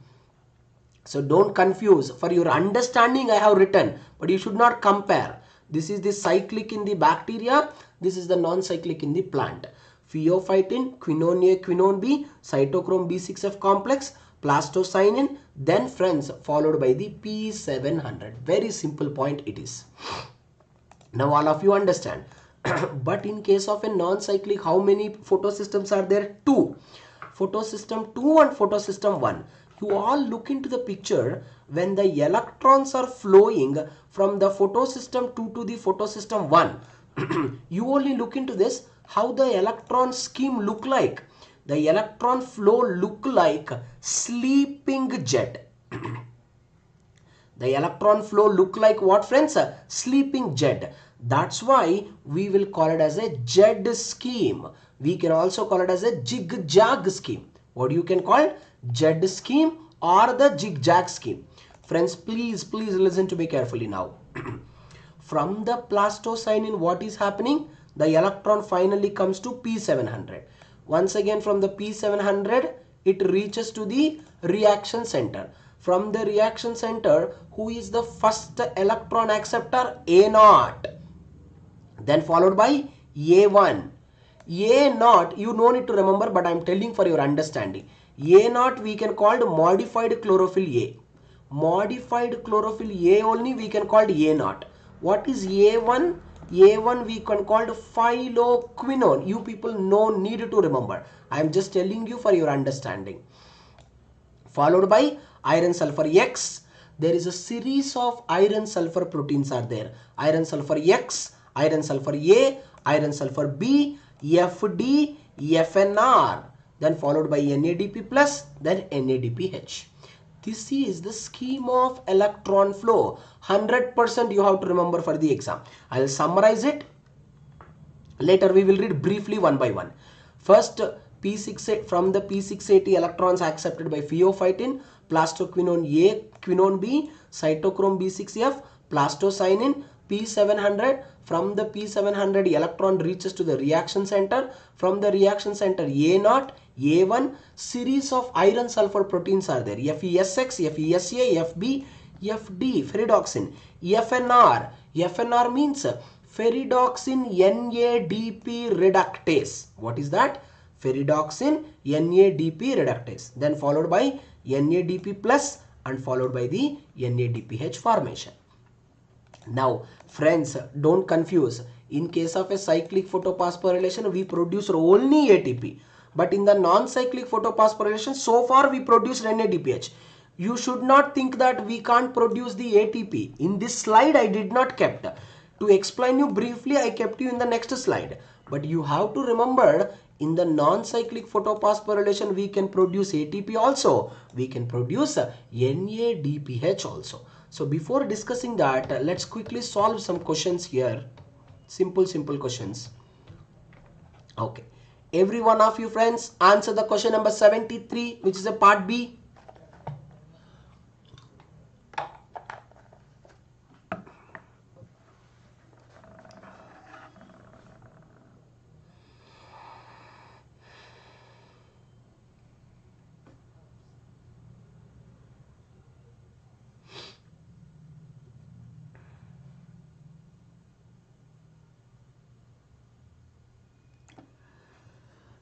Speaker 1: So don't confuse. For your understanding, I have written, but you should not compare. This is the cyclic in the bacteria. This is the non-cyclic in the plant. Pheophytin, quinone A, quinone B, cytochrome B6F complex, plastocyanin, then, friends, followed by the P700. Very simple point it is. Now all of you understand. But in case of a non-cyclic, how many photosystems are there? Two. Photosystem 2 and photosystem 1. You all look into the picture. When the electrons are flowing from the photosystem 2 to the photosystem 1, you only look into this, how the electron scheme look like. The electron flow look like sleeping jet. The electron flow look like what, friends? Sleeping jet. That's why we will call it as a jet scheme. We can also call it as a zigzag scheme. What you can call? Jet scheme or the zigzag scheme. Friends, please listen to me carefully now. From the plastocyanin, what is happening? The electron finally comes to P700. Once again, from the P700, it reaches to the reaction center. From the reaction center, who is the first electron acceptor? A0. Then followed by A1. A0, you no need to remember, but I am telling for your understanding. A0 we can call modified chlorophyll A. Modified chlorophyll A only we can call A0. What is A1? A1 we can call phylloquinone. You people no need to remember. I am just telling you for your understanding. Followed by iron sulfur X. There is a series of iron sulfur proteins are there. Iron sulfur X, iron sulfur A, iron sulfur B, FD, FNR. Then followed by NADP plus, then NADPH. This is the scheme of electron flow. 100% you have to remember for the exam. I will summarize it. Later we will read briefly one by one. First, P6, from the P680 electrons accepted by pheophytin, plastoquinone A, quinone B, cytochrome B6F, plastocyanin, P700. From the P700 electron reaches to the reaction center. From the reaction center A0, A1, series of iron sulfur proteins are there. FESX, FESA, FB, FD, ferredoxin. FNR, FNR means ferredoxin NADP reductase. What is that? Ferredoxin NADP reductase. Then followed by NADP plus and followed by the NADPH formation. Now, friends, don't confuse. In case of a cyclic photophosphorylation, we produce only ATP. But in the non-cyclic photophosphorylation, so far we produced NADPH. You should not think that we can't produce the ATP. In this slide, I did not kept. To explain you briefly, I kept you in the next slide. But you have to remember, in the non-cyclic photophosphorylation, we can produce ATP also. We can produce NADPH also. So before discussing that, let's quickly solve some questions here. Simple questions. Okay. Every one of you friends answer the question number 73, which is a part B.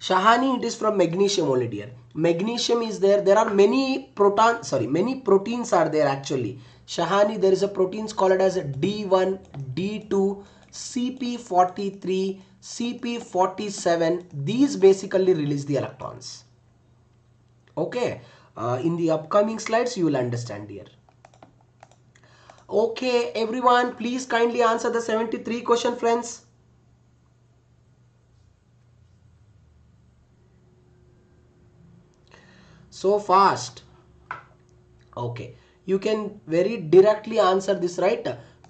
Speaker 1: Shahani, it is from magnesium only, dear. Magnesium is there. There are many many proteins are there actually. Shahani, there is a proteins called as D1, D2, CP43, CP47. These basically release the electrons. Okay. In the upcoming slides, you will understand, dear. Okay, everyone, please kindly answer the 73 question, friends. So fast. Okay, you can very directly answer this, right?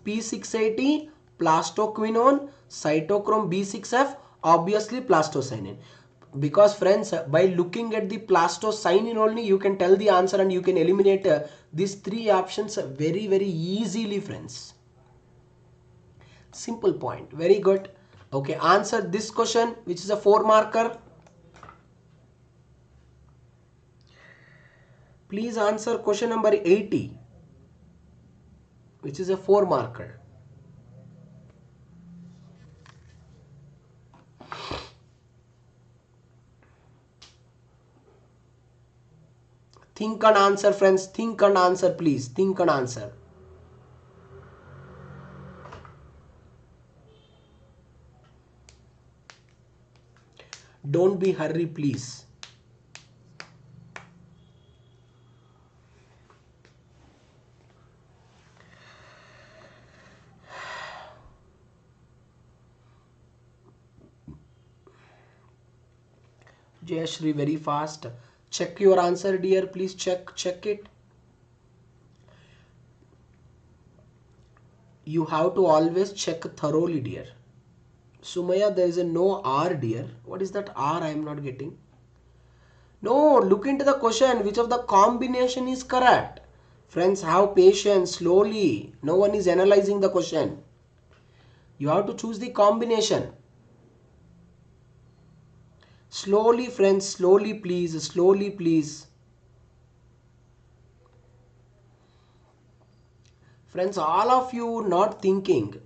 Speaker 1: P680, plastoquinone, cytochrome B6F, obviously plastocyanin. Because friends, by looking at the plastocyanin only, you can tell the answer and you can eliminate these three options very easily, friends. Simple point. Very good. Okay, answer this question, which is a 4 marker. Please answer question number 80, which is a 4 marker. Think and answer, friends. Think and answer, please. Think and answer. Don't be hurry, please. Jayashri, very fast. Check your answer, dear. Please check it. You have to always check thoroughly, dear. Sumaya, there is a no R, dear. What is that R I am not getting? No, look into the question. Which of the combination is correct? Friends, have patience, slowly. No one is analyzing the question. You have to choose the combination. Slowly, friends, slowly, please. Slowly, please. Friends, all of you not thinking.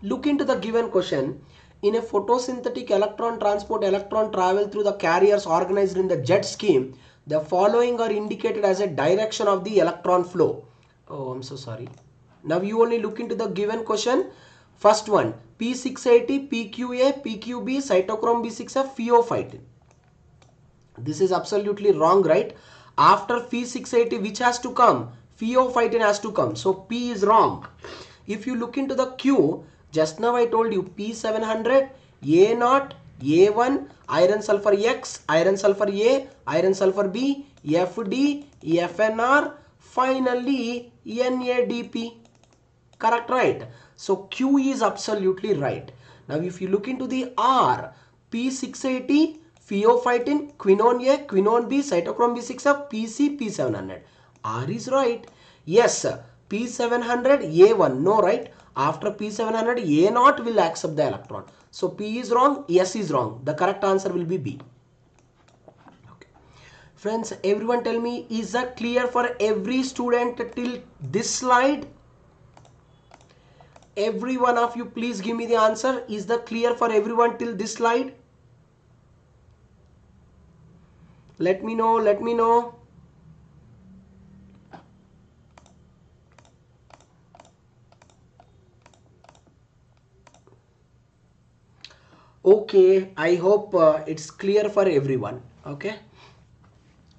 Speaker 1: Look into the given question. In a photosynthetic electron transport, electron travel through the carriers organized in the jet scheme. The following are indicated as a direction of the electron flow. Oh, I'm so sorry. Now you only look into the given question. First one, P680, PQA, PQB, cytochrome B6F, pheophytin. This is absolutely wrong, right? After P680, which has to come? Pheophytin has to come. So P is wrong. If you look into the Q, just now I told you P700, A0, A1, iron sulfur X, iron sulfur A, iron sulfur B, FD, FNR, finally NADP. Correct, right? So Q is absolutely right. Now if you look into the R, P680, pheophytin, quinone A, quinone B, cytochrome B6F, PC, P700. R is right. Yes, P700, A1, no, right? After P700, A0 will accept the electron. So P is wrong, S is wrong. The correct answer will be B. Okay. Friends, everyone tell me, is that clear for every student till this slide? Every one of you, please give me the answer. Is that clear for everyone till this slide? Let me know. Let me know. Okay, I hope it's clear for everyone. Okay.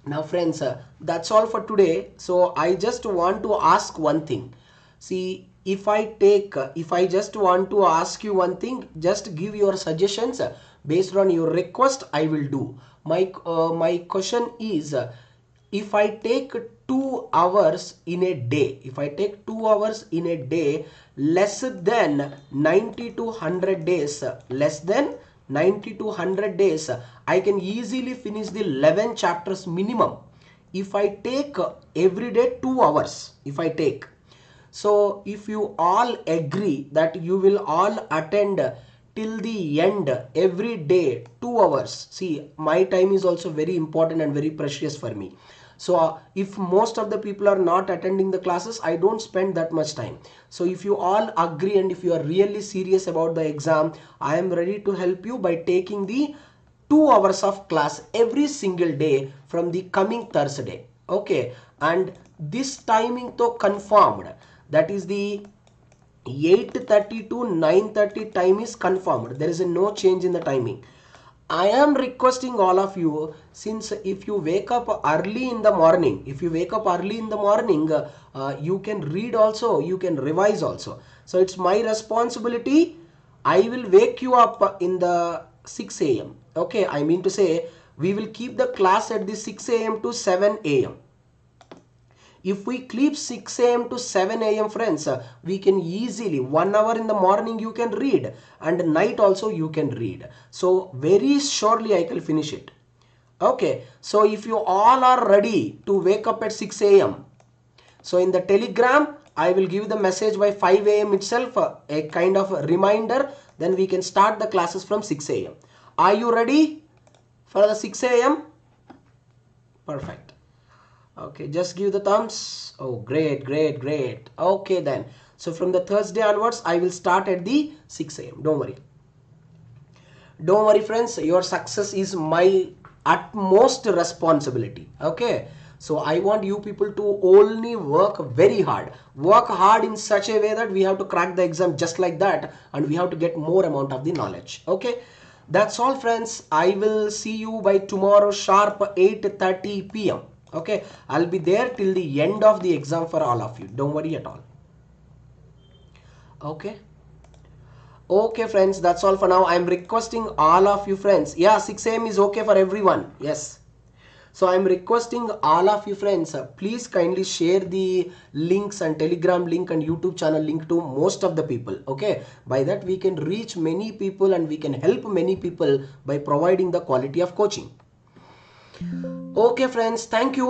Speaker 1: Now friends, that's all for today. So I just want to ask one thing. See, if I just want to ask you one thing, just give your suggestions. Based on your request, I will do. My question is, if I take 2 hours in a day, if I take 2 hours in a day, less than 90 to 100 days, less than 90 to 100 days, I can easily finish the 11 chapters minimum. If I take every day 2 hours, if I take. So if you all agree that you will all attend till the end every day 2 hours. See, my time is also very important and very precious for me. So if most of the people are not attending the classes, I don't spend that much time. So if you all agree and if you are really serious about the exam, I am ready to help you by taking the 2 hours of class every single day from the coming Thursday. Okay, and this timing to confirmed, that is the 8:30 to 9:30 time is confirmed. There is no change in the timing. I am requesting all of you, since if you wake up early in the morning, you can read also, you can revise also. So it's my responsibility. I will wake you up in the 6 a.m. Okay, I mean to say we will keep the class at the 6 a.m. to 7 a.m. If we keep 6 a.m. to 7 a.m. friends, we can easily 1 hour in the morning you can read and night also you can read. So very surely I can finish it. Okay, so if you all are ready to wake up at 6 a.m. So in the telegram, I will give the message by 5 a.m. itself, a kind of a reminder. Then we can start the classes from 6 a.m. Are you ready for the 6 a.m.? Perfect. Okay, just give the thumbs. Oh, great, great, great. Okay then. So from the Thursday onwards, I will start at the 6 a.m. Don't worry. Don't worry friends, your success is my utmost responsibility. Okay. So I want you people to only work very hard. Work hard in such a way that we have to crack the exam just like that, and we have to get more amount of the knowledge. Okay. That's all friends. I will see you by tomorrow sharp 8:30 p.m. Okay, I'll be there till the end of the exam for all of you. Don't worry at all. Okay. Okay friends, that's all for now. I'm requesting all of you friends. Yeah, 6 a.m. is okay for everyone. Yes. So I'm requesting all of you friends, please kindly share the links and telegram link and YouTube channel link to most of the people. Okay. By that we can reach many people and we can help many people by providing the quality of coaching. Okay friends, thank you.